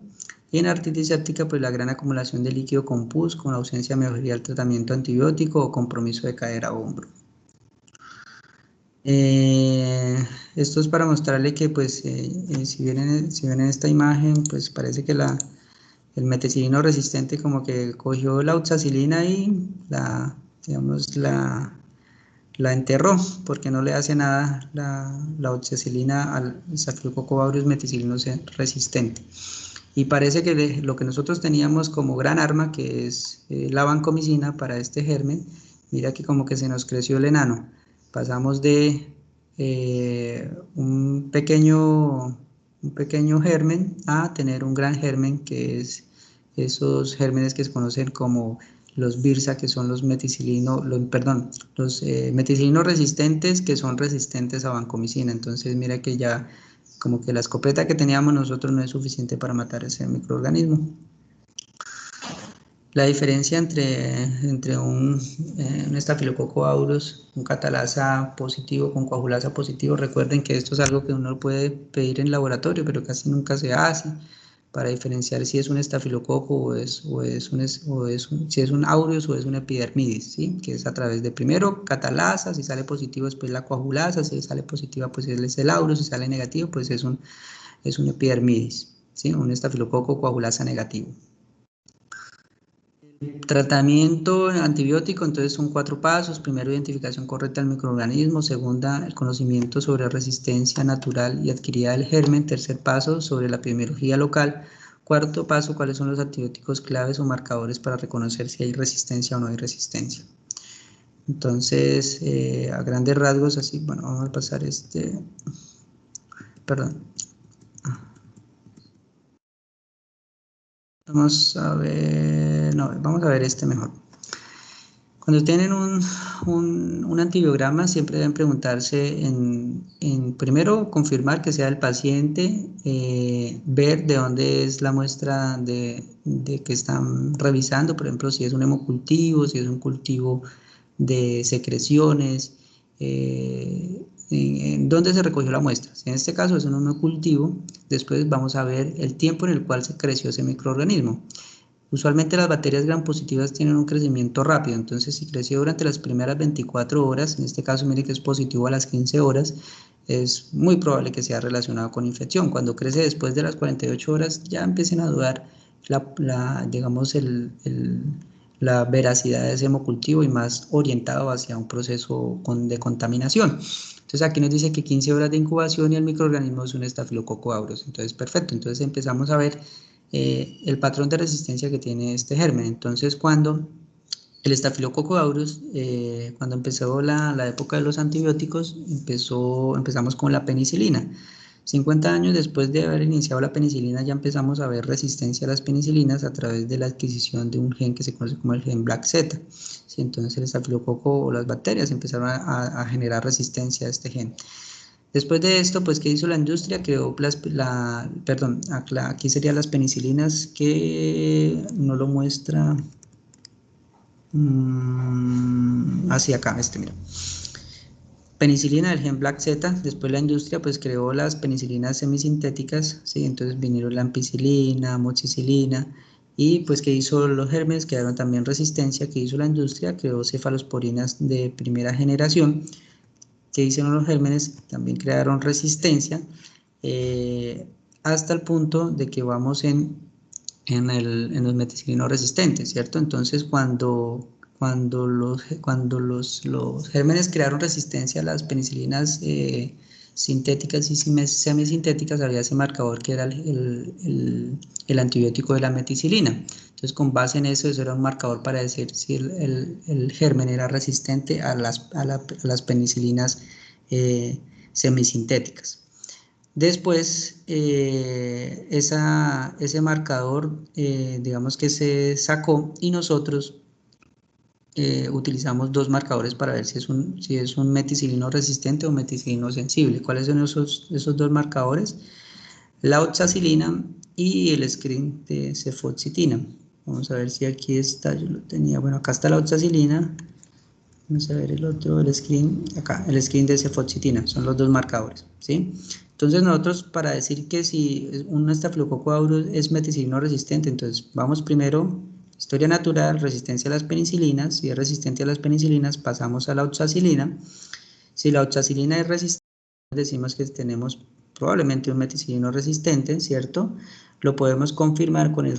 y en artritis séptica, pues la gran acumulación de líquido con pus, con ausencia de mejoría del tratamiento antibiótico o compromiso de cadera o hombro. Esto es para mostrarle que pues si ven en esta imagen, pues parece que el meticilino resistente como que cogió la oxacilina y digamos, la enterró, porque no le hace nada la oxacilina al Staphylococcus aureus meticilino resistente. Y parece que lo que nosotros teníamos como gran arma, que es la vancomicina para este germen, mira que como que se nos creció el enano. Pasamos de un pequeño germen a tener un gran germen, que es esos gérmenes que se conocen como los BIRSA, que son los meticilino resistentes, que son resistentes a vancomicina. Entonces mira que ya como que la escopeta que teníamos nosotros no es suficiente para matar ese microorganismo. La diferencia entre un Staphylococcus aureus, un catalasa positivo con coagulasa positivo, recuerden que esto es algo que uno puede pedir en laboratorio, pero casi nunca se hace, para diferenciar si es un estafilococo si es un aureus o es un epidermidis, ¿sí? Que es a través de primero catalasa, si sale positivo después la coagulasa, si sale positiva pues es el aureus, si sale negativo pues es un epidermidis, ¿sí? Un estafilococo coagulasa negativo. Tratamiento antibiótico, entonces son 4 pasos. Primero, identificación correcta del microorganismo. Segunda, el conocimiento sobre resistencia natural y adquirida del germen. Tercer paso, sobre la epidemiología local. Cuarto paso, cuáles son los antibióticos claves o marcadores para reconocer si hay resistencia o no hay resistencia. Entonces, a grandes rasgos, así, bueno, vamos a pasar perdón. Vamos a ver, no, vamos a ver mejor. Cuando tienen un antibiograma, siempre deben preguntarse primero confirmar que sea el paciente, ver de dónde es la muestra de que están revisando, por ejemplo, si es un hemocultivo, si es un cultivo de secreciones, en dónde se recogió la muestra. Si en este caso es un hemocultivo, después vamos a ver el tiempo en el cual se creció ese microorganismo. Usualmente las bacterias gram positivas tienen un crecimiento rápido, entonces si creció durante las primeras 24 horas, en este caso mire que es positivo a las 15 horas, es muy probable que sea relacionado con infección. Cuando crece después de las 48 horas ya empiecen a dudar digamos la veracidad de ese hemocultivo y más orientado hacia un proceso de contaminación. Entonces aquí nos dice que 15 horas de incubación y el microorganismo es un Staphylococcus aureus. Entonces perfecto, entonces empezamos a ver el patrón de resistencia que tiene este germen. Entonces cuando el Staphylococcus aureus, cuando empezó la época de los antibióticos, empezamos con la penicilina. 50 años después de haber iniciado la penicilina ya empezamos a ver resistencia a las penicilinas a través de la adquisición de un gen que se conoce como el gen BLAC-Z. ¿Sí? Entonces el estafilococo o las bacterias empezaron a generar resistencia a este gen. Después de esto, pues, ¿qué hizo la industria? Creó aquí serían las penicilinas, que no lo muestra. Hacia acá, mira. Penicilina del gen Black Z, después la industria pues creó las penicilinas semisintéticas, ¿sí? Entonces vinieron la ampicilina, amoxicilina, y pues que hizo los gérmenes, crearon también resistencia, que hizo la industria, creó cefalosporinas de primera generación, que hicieron los gérmenes, también crearon resistencia, hasta el punto de que vamos en los meticilinos resistentes, ¿cierto? Entonces, cuando los gérmenes crearon resistencia a las penicilinas sintéticas y semisintéticas, había ese marcador que era el antibiótico de la meticilina. Entonces, con base en eso, era un marcador para decir si el germen era resistente a las penicilinas semisintéticas. Después, ese marcador, digamos que se sacó, y nosotros utilizamos dos marcadores para ver si es un meticilino resistente o meticilino sensible. ¿Cuáles son esos dos marcadores? La oxacilina y el screen de cefoxitina. Vamos a ver si aquí está, yo lo tenía, bueno, acá está la oxacilina. Vamos a ver el otro, el screen, acá, el screen de cefoxitina, son los dos marcadores, ¿sí? Entonces nosotros, para decir que si un estafilococo aureus es meticilino resistente, entonces vamos primero, historia natural, resistencia a las penicilinas. Si es resistente a las penicilinas, pasamos a la oxacilina. Si la oxacilina es resistente, decimos que tenemos probablemente un meticilino resistente, ¿cierto? Lo podemos confirmar con el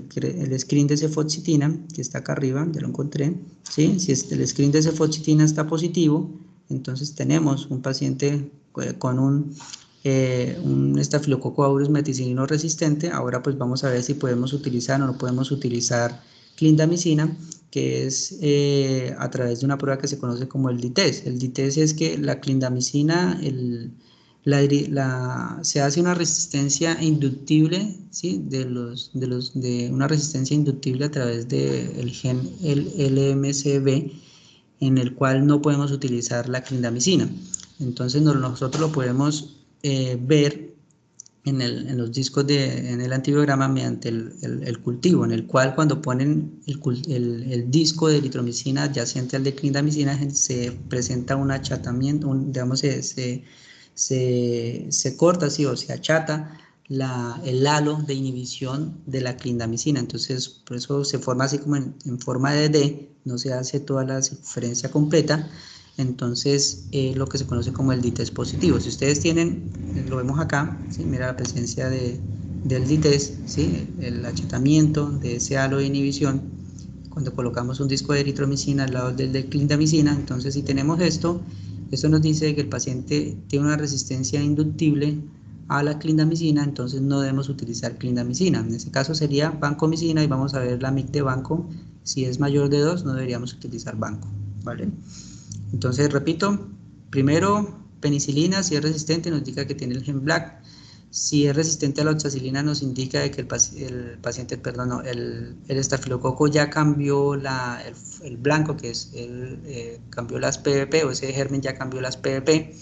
screen de cefoxitina, que está acá arriba, ya lo encontré, ¿sí? Si el screen de cefoxitina está positivo, entonces tenemos un paciente con un estafilococo aureus meticilino resistente. Ahora pues vamos a ver si podemos utilizar o no podemos utilizar clindamicina, que es a través de una prueba que se conoce como el DITES. El DITES es que la clindamicina, se hace una resistencia inductible, ¿sí? de una resistencia inductible a través del gen LMCB, en el cual no podemos utilizar la clindamicina. Entonces nosotros lo podemos ver en los discos en el antibiograma mediante el cultivo, en el cual cuando ponen el disco de eritromicina adyacente al de clindamicina, se presenta un achatamiento, digamos, se corta, ¿sí? O se achata el halo de inhibición de la clindamicina. Entonces, por eso se forma así como en forma de D, no se hace toda la circunferencia completa. Entonces, lo que se conoce como el DITES positivo. Si ustedes tienen, lo vemos acá, ¿sí? Mira la presencia del DITES, ¿sí? El achatamiento de ese halo de inhibición, cuando colocamos un disco de eritromicina al lado del de clindamicina. Entonces, si tenemos esto nos dice que el paciente tiene una resistencia inductible a la clindamicina, entonces no debemos utilizar clindamicina. En este caso sería vancomicina, y vamos a ver la MIC de banco. Si es mayor de 2, no deberíamos utilizar banco, ¿vale? Entonces, repito, primero, penicilina, si es resistente, nos indica que tiene el gen Black. Si es resistente a la oxacilina, nos indica de que el estafilococo ya cambió el blanco, que es cambió las PVP, o ese germen ya cambió las PVP,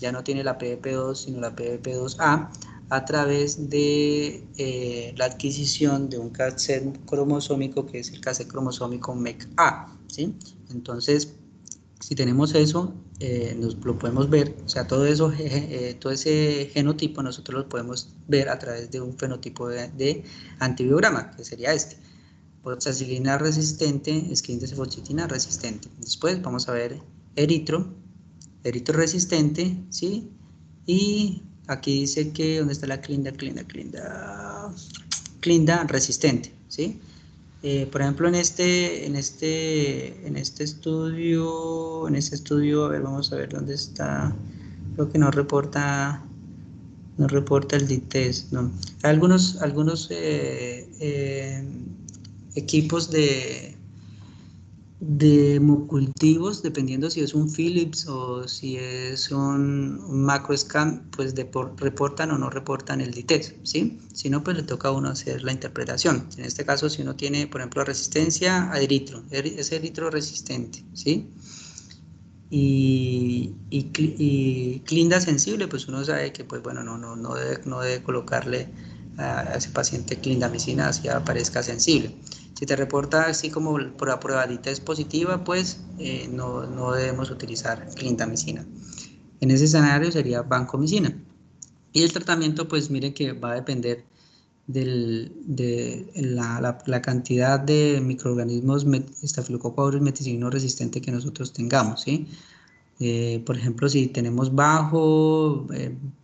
ya no tiene la PVP2, sino la PVP2A, a través de la adquisición de un cassette cromosómico, que es el cassette cromosómico MECA, ¿sí? Entonces, si tenemos eso, lo podemos ver, o sea, todo ese genotipo nosotros lo podemos ver a través de un fenotipo de antibiograma, que sería este. Oxacilina resistente, screen de cefoxitina resistente. Después vamos a ver eritro resistente, ¿sí? Y aquí dice que, ¿dónde está la clinda resistente, ¿sí? Por ejemplo, en este estudio, a ver, vamos a ver dónde está, creo que no reporta el DITES, no. Hay algunos equipos de hemocultivos, dependiendo si es un Philips o si es un macroscan, pues reportan o no reportan el DITES, ¿sí? Si no, pues le toca a uno hacer la interpretación. En este caso, si uno tiene, por ejemplo, resistencia a eritro, es eritro resistente, ¿sí? Y clinda sensible, pues uno sabe que, pues bueno, no debe colocarle a ese paciente clindamicina si aparezca sensible. Si te reporta así como por la probabilidad es positiva, pues no debemos utilizar clindamicina. En ese escenario sería vancomicina. Y el tratamiento, pues miren que va a depender de la cantidad de microorganismos Staphylococcus aureus meticilino resistente que nosotros tengamos, ¿sí? Por ejemplo, si tenemos bajo,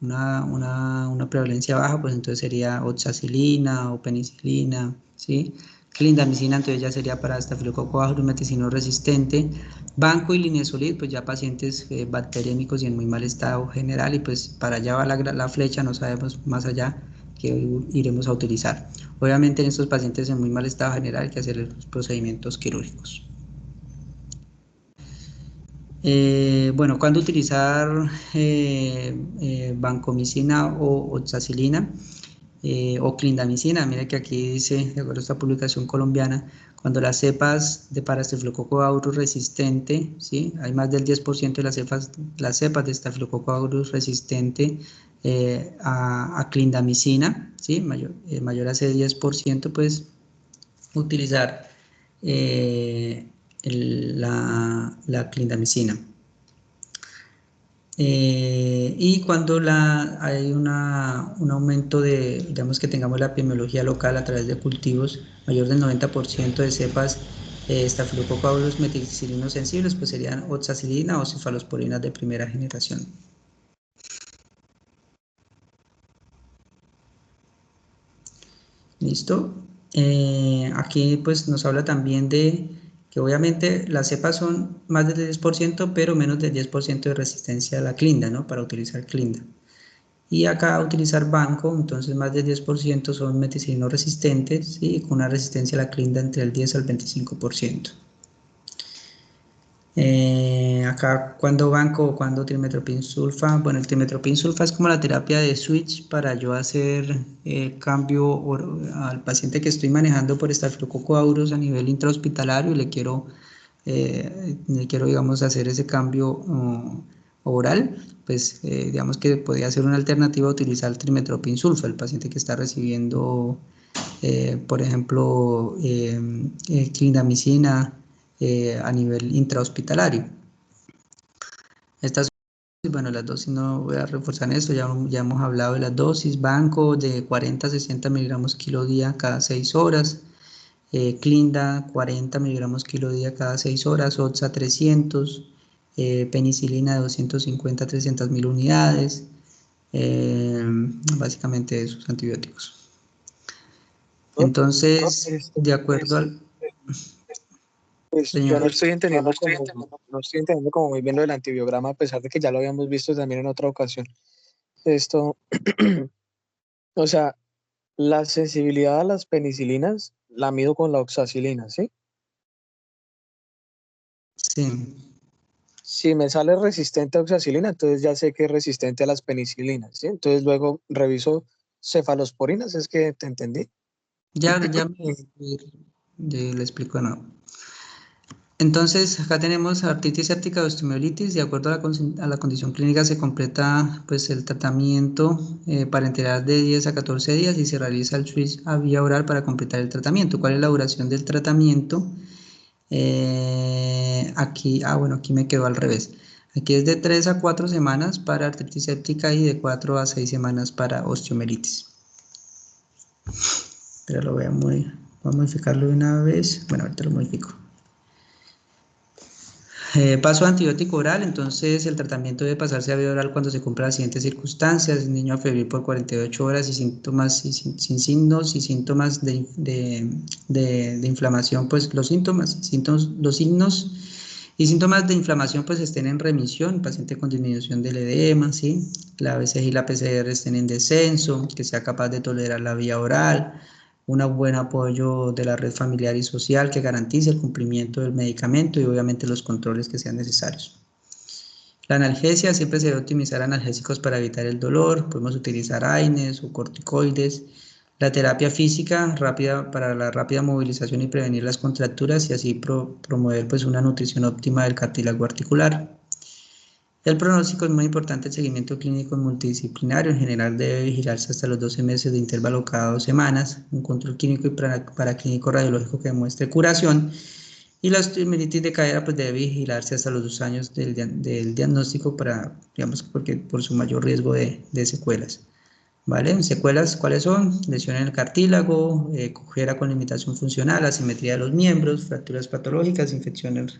una prevalencia baja, pues entonces sería oxacilina o penicilina, ¿sí? Clindamicina, entonces ya sería para Staphylococcus aureus meticilino resistente. Banco y linezolid, pues ya pacientes bacteriémicos y en muy mal estado general, y pues para allá va la flecha, no sabemos más allá que iremos a utilizar. Obviamente en estos pacientes en muy mal estado general hay que hacer los procedimientos quirúrgicos. Bueno, ¿cuándo utilizar vancomicina o oxacilina o clindamicina? Mira que aquí dice, de acuerdo a esta publicación colombiana, cuando las cepas de Staphylococcus aureus resistente, ¿sí? Hay más del 10% de las cepas de Staphylococcus aureus resistente a clindamicina, ¿sí? Mayor a ese 10%, pues utilizar la clindamicina. Y cuando hay un aumento de, digamos que tengamos la epidemiología local a través de cultivos mayor del 90% de cepas Staphylococcus aureus meticilinos sensibles, pues serían oxacilina o cefalosporinas de primera generación. ¿Listo? Aquí pues nos habla también de que obviamente las cepas son más del 10%, pero menos del 10% de resistencia a la clinda, ¿no? Para utilizar clinda. Y acá utilizar banco, entonces más del 10% son meticilinos resistentes, ¿sí? Con una resistencia a la clinda entre el 10 al 25%. Acá cuando banco o cuando trimetoprim sulfa, bueno, el trimetoprim sulfa es como la terapia de switch para yo hacer cambio al paciente que estoy manejando por Staphylococcus aureus a nivel intrahospitalario y le quiero, digamos, hacer ese cambio oral, pues digamos que podría ser una alternativa utilizar el trimetoprim sulfa, el paciente que está recibiendo, por ejemplo, clindamicina, a nivel intrahospitalario. Estas, bueno, las dosis no voy a reforzar en esto, ya hemos hablado de las dosis, banco de 40 a 60 miligramos kilo día cada 6 horas, clinda 40 miligramos kilo día cada 6 horas, oxa 300, penicilina de 250 a 300 mil unidades, básicamente esos antibióticos. Entonces, de acuerdo al... Pues Señor. yo no estoy entendiendo como muy bien lo del antibiograma, a pesar de que ya lo habíamos visto también en otra ocasión. Esto, o sea, la sensibilidad a las penicilinas la mido con la oxacilina, ¿sí? Sí. Si me sale resistente a oxacilina, entonces ya sé que es resistente a las penicilinas, ¿sí? Entonces luego reviso cefalosporinas, es que te entendí. Ya le explico de nuevo. Entonces, acá tenemos artritis séptica o osteomielitis. De acuerdo a la condición clínica se completa pues, el tratamiento parenteral de 10 a 14 días y se realiza el switch a vía oral para completar el tratamiento. ¿Cuál es la duración del tratamiento? Aquí me quedó al revés. Aquí es de 3 a 4 semanas para artritis séptica y de 4 a 6 semanas para osteomielitis. Pero lo voy a modificarlo de una vez. Bueno, ahorita lo modifico. Paso antibiótico oral, entonces el tratamiento debe pasarse a vía oral cuando se cumplan las siguientes circunstancias: niño a febril por 48 horas y síntomas sin signos y síntomas de inflamación, pues los signos y síntomas de inflamación pues estén en remisión, paciente con disminución del edema, ¿sí? La BCG y la PCR estén en descenso, que sea capaz de tolerar la vía oral, un buen apoyo de la red familiar y social que garantice el cumplimiento del medicamento y obviamente los controles que sean necesarios. La analgesia, siempre se debe optimizar analgésicos para evitar el dolor, podemos utilizar AINES o corticoides. La terapia física rápida para la rápida movilización y prevenir las contracturas y así promover pues una nutrición óptima del cartílago articular. El pronóstico es muy importante, el seguimiento clínico multidisciplinario en general debe vigilarse hasta los 12 meses de intervalo cada 2 semanas, un control clínico y paraclínico radiológico que demuestre curación, y la osteomelitis de cadera pues debe vigilarse hasta los 2 años del diagnóstico para, digamos, porque por su mayor riesgo de secuelas. ¿Vale? Secuelas, ¿cuáles son? Lesión en el cartílago, cojera con limitación funcional, asimetría de los miembros, fracturas patológicas, infecciones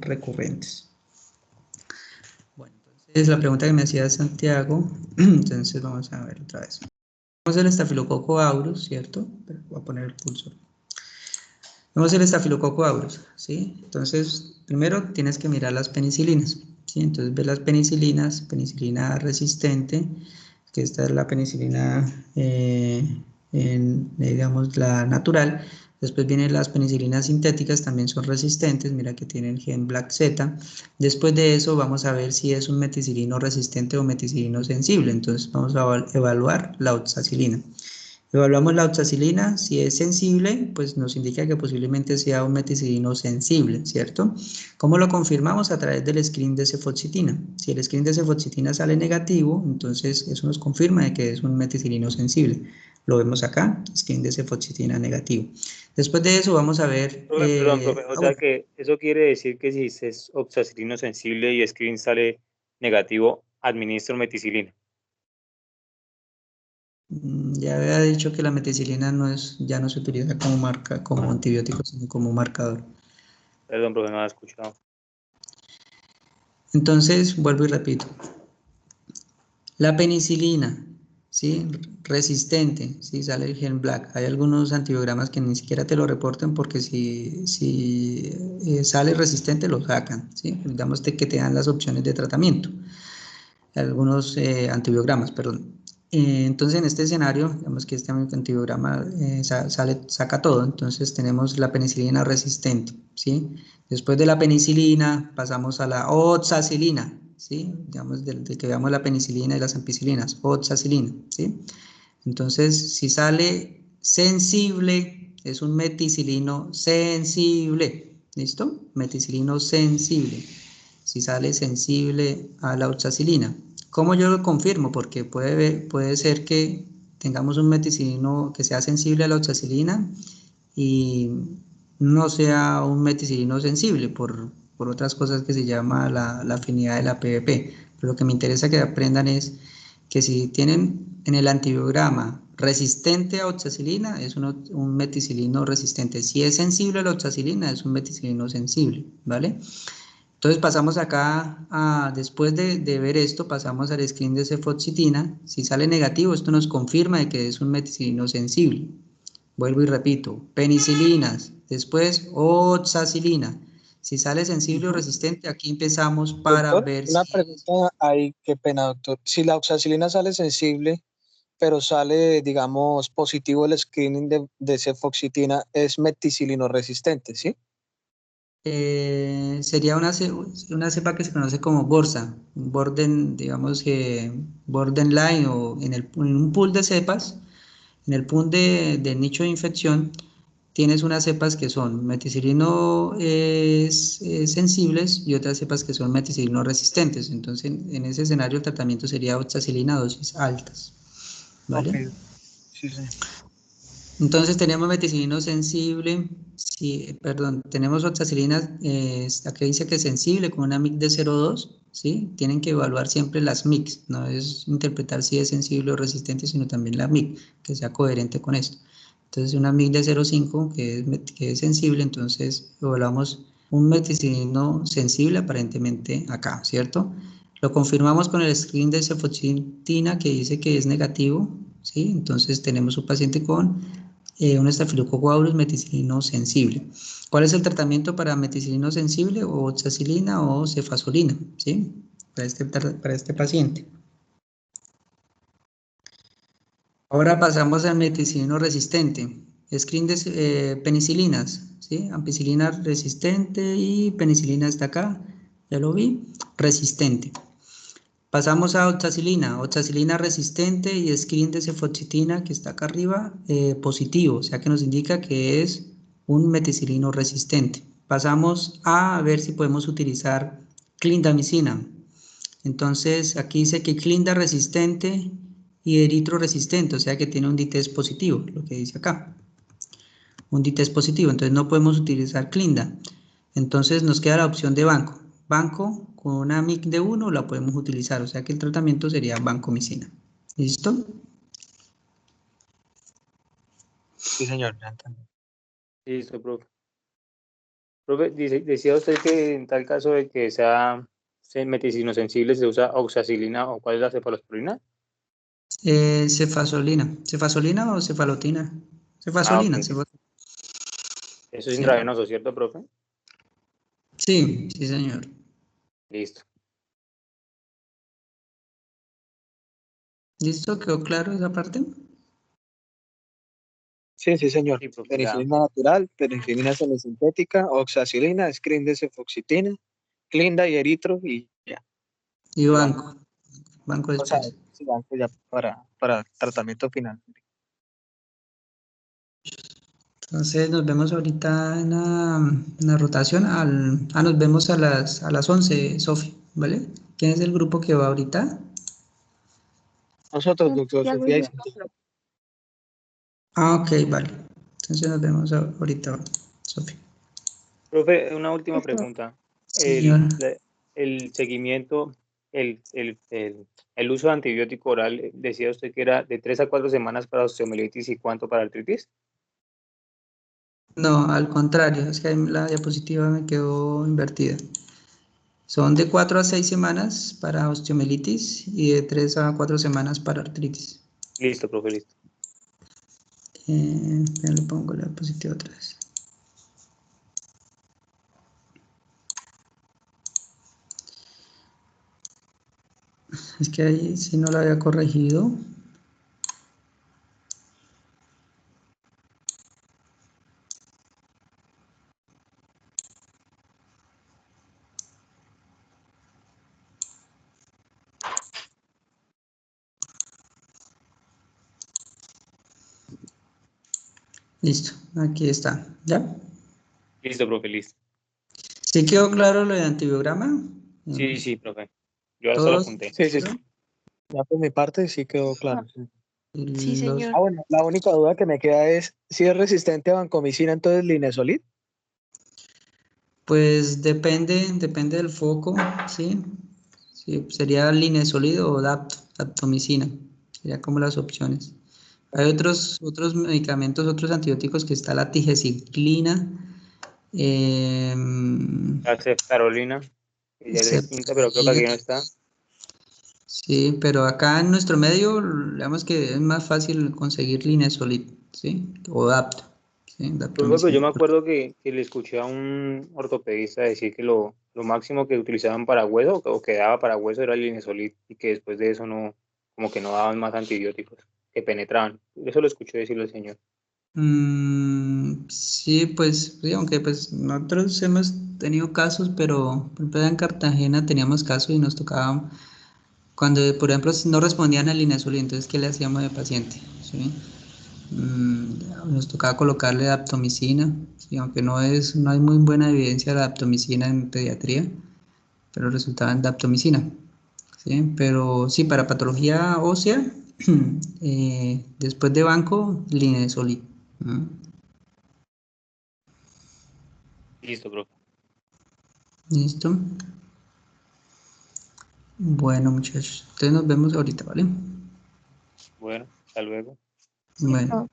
recurrentes. Bueno, entonces la pregunta que me hacía Santiago, entonces vamos a ver otra vez. Vemos el estafilococo aureus, ¿cierto? Pero voy a poner el cursor. Vemos el estafilococo aureus, ¿sí? Entonces, primero tienes que mirar las penicilinas, ¿sí? Entonces ves las penicilinas, penicilina resistente, que esta es la penicilina, digamos, la natural. Después vienen las penicilinas sintéticas, también son resistentes, mira que tienen gen BLAC-Z. Después de eso vamos a ver si es un meticilino resistente o meticilino sensible. Entonces vamos a evaluar la oxacilina. Evaluamos la oxacilina, si es sensible, pues nos indica que posiblemente sea un meticilino sensible, ¿cierto? ¿Cómo lo confirmamos? A través del screen de cefoxitina. Si el screen de cefoxitina sale negativo, entonces eso nos confirma de que es un meticilino sensible. Lo vemos acá, screen de cefoxitina negativo. Después de eso vamos a ver... Perdón, profe, o sea que eso quiere decir que si es oxacilino sensible y screen sale negativo, administro meticilina. Ya había dicho que la meticilina ya no se utiliza como antibiótico, sino como marcador. Perdón, profe, no lo he escuchado. Entonces, vuelvo y repito. La penicilina, ¿sí? Resistente, ¿sí? Sale el gen BLAC. Hay algunos antibiogramas que ni siquiera te lo reportan porque si sale resistente lo sacan, ¿sí? Digamos que te dan las opciones de tratamiento. Algunos antibiogramas, perdón. Entonces, en este escenario, digamos que este antibiograma saca todo. Entonces, tenemos la penicilina resistente, ¿sí? Después de la penicilina, pasamos a la oxacilina, ¿sí? Digamos, del que veamos la penicilina y las ampicilinas, oxacilina, ¿sí? Entonces, si sale sensible, es un meticilino sensible, ¿listo? Meticilino sensible. Si sale sensible a la oxacilina. ¿Cómo yo lo confirmo? Porque puede ser que tengamos un meticilino que sea sensible a la oxacilina y no sea un meticilino sensible por otras cosas que se llama la afinidad de la PVP. Pero lo que me interesa que aprendan es que si tienen en el antibiograma resistente a oxacilina, es un meticilino resistente. Si es sensible a la oxacilina, es un meticilino sensible, ¿vale? Entonces pasamos acá, después de ver esto, pasamos al screen de cefoxitina. Si sale negativo, esto nos confirma de que es un meticilino sensible. Vuelvo y repito, penicilinas, después oxacilina. Si sale sensible o resistente, aquí empezamos para Doctor, ver una si... pregunta ahí, qué pena, doctor. Si la oxacilina sale sensible, pero sale, digamos, positivo el screening de cefoxitina, es meticilino resistente, ¿sí? sería una cepa que se conoce como Borsa, digamos que borderline o en un pool de cepas, en el pool de nicho de infección, tienes unas cepas que son meticilino sensibles y otras cepas que son meticilino resistentes. Entonces, en ese escenario el tratamiento sería oxacilina a dosis altas, ¿vale? Ok, sí, sí. Entonces tenemos meticilino sensible, sí, perdón, tenemos oxacilina, aquí dice que es sensible con una MIC de 0,2, ¿sí? Tienen que evaluar siempre las MICs, no es interpretar si es sensible o resistente, sino también la MIC, que sea coherente con esto. Entonces una MIC de 0,5 que es sensible, entonces evaluamos un meticilino sensible aparentemente acá, ¿cierto? Lo confirmamos con el screen de cefoxitina que dice que es negativo, ¿sí? Entonces tenemos un paciente con un estafilococo aureus meticilino sensible. ¿Cuál es el tratamiento para meticilino sensible? O oxacilina o cefazolina, ¿sí? Para este paciente. Ahora pasamos al meticilino resistente. Screen de penicilinas, ¿sí? Ampicilina resistente y penicilina está acá, ya lo vi, resistente. Pasamos a oxacilina resistente y screen de cefoxitina que está acá arriba, positivo, o sea que nos indica que es un meticilino resistente. Pasamos a ver si podemos utilizar clindamicina. Entonces, aquí dice que clinda resistente y eritro resistente, o sea que tiene un D-test positivo, lo que dice acá. Un D-test positivo, entonces no podemos utilizar clinda. Entonces nos queda la opción de banco. Banco con una MIC de 1 la podemos utilizar, o sea que el tratamiento sería vancomicina. ¿Listo? Sí, señor, ya entendí. Listo, profe. Profe, decía usted que en tal caso de que sea meticinosensible se usa oxacilina o cuál es la cefalosporina. Cefazolina. ¿Cefazolina o cefalotina? Ah, ok. Cefazolina. Eso es Sí, intravenoso, ¿cierto, profe? sí, sí, señor. Listo. ¿Listo? ¿Quedó claro esa parte? Sí, sí, señor. Sí, profe, ya. Penicilina natural, penicilina semisintética, oxacilina, screen de cefoxitina, clinda y eritro y ya. Y Y banco. banco. Banco O sea, después. sí, ya para tratamiento final. Entonces nos vemos ahorita en la rotación. Nos vemos a las 11, Sofi, ¿vale? ¿Quién es el grupo que va ahorita? Nosotros, doctor Ya Sofía y mismo. Santiago. Ah, ok, vale. Entonces nos vemos ahorita, Sofi. Profe, una última Listo. pregunta. Señora. El seguimiento, el uso de antibiótico oral, decía usted que era de 3 a 4 semanas para osteomielitis y cuánto para artritis. No, al contrario, es que ahí la diapositiva me quedó invertida. Son de 4 a 6 semanas para osteomielitis y de 3 a 4 semanas para artritis. Listo, profe, listo. Ya le pongo la diapositiva otra vez. Es que ahí sí no la había corregido. Listo, aquí está. ¿Ya? Listo, profe, listo. ¿Sí quedó claro lo de antibiograma? Sí, sí, profe. Yo hasta lo ¿Todos? apunté. Sí, sí, sí. Ya por mi parte sí quedó claro. Sí. Sí, Los, Ah, señor. bueno, la única duda que me queda es si es resistente a vancomicina, entonces Linesolid. pues depende del foco, ¿sí? Sí, sería linesolido o daptomicina, sería como las opciones. Hay otros medicamentos, otros antibióticos que está la tigecyclina, La ceftarolina, que ya es distinta, pero creo que ceftriaxona. aquí no está. Sí, pero acá en nuestro medio, digamos que es más fácil conseguir linesolid, ¿sí? O dapto, ¿sí? Profe, pues yo Daptomicina. me acuerdo que le escuché a un ortopedista decir que lo máximo que utilizaban para hueso o que daba para hueso era el Linesolid y que después de eso no, como que no daban más antibióticos, que penetraban. Eso lo escuché decirlo el señor. Sí, pues, sí, aunque pues nosotros hemos tenido casos, pero por ejemplo en Cartagena teníamos casos y nos tocaba, cuando por ejemplo no respondían al Linesolid, entonces ¿qué le hacíamos de paciente? ¿Sí? Nos tocaba colocarle daptomicina, ¿sí? Aunque no hay muy buena evidencia de la daptomicina en pediatría, pero resultaba en daptomicina, ¿sí? Pero sí, para patología ósea, después de banco, Linesolid. ¿No? Listo, profe. ¿Listo? Bueno, muchachos, entonces nos vemos ahorita, ¿vale? Bueno, hasta luego. Bueno.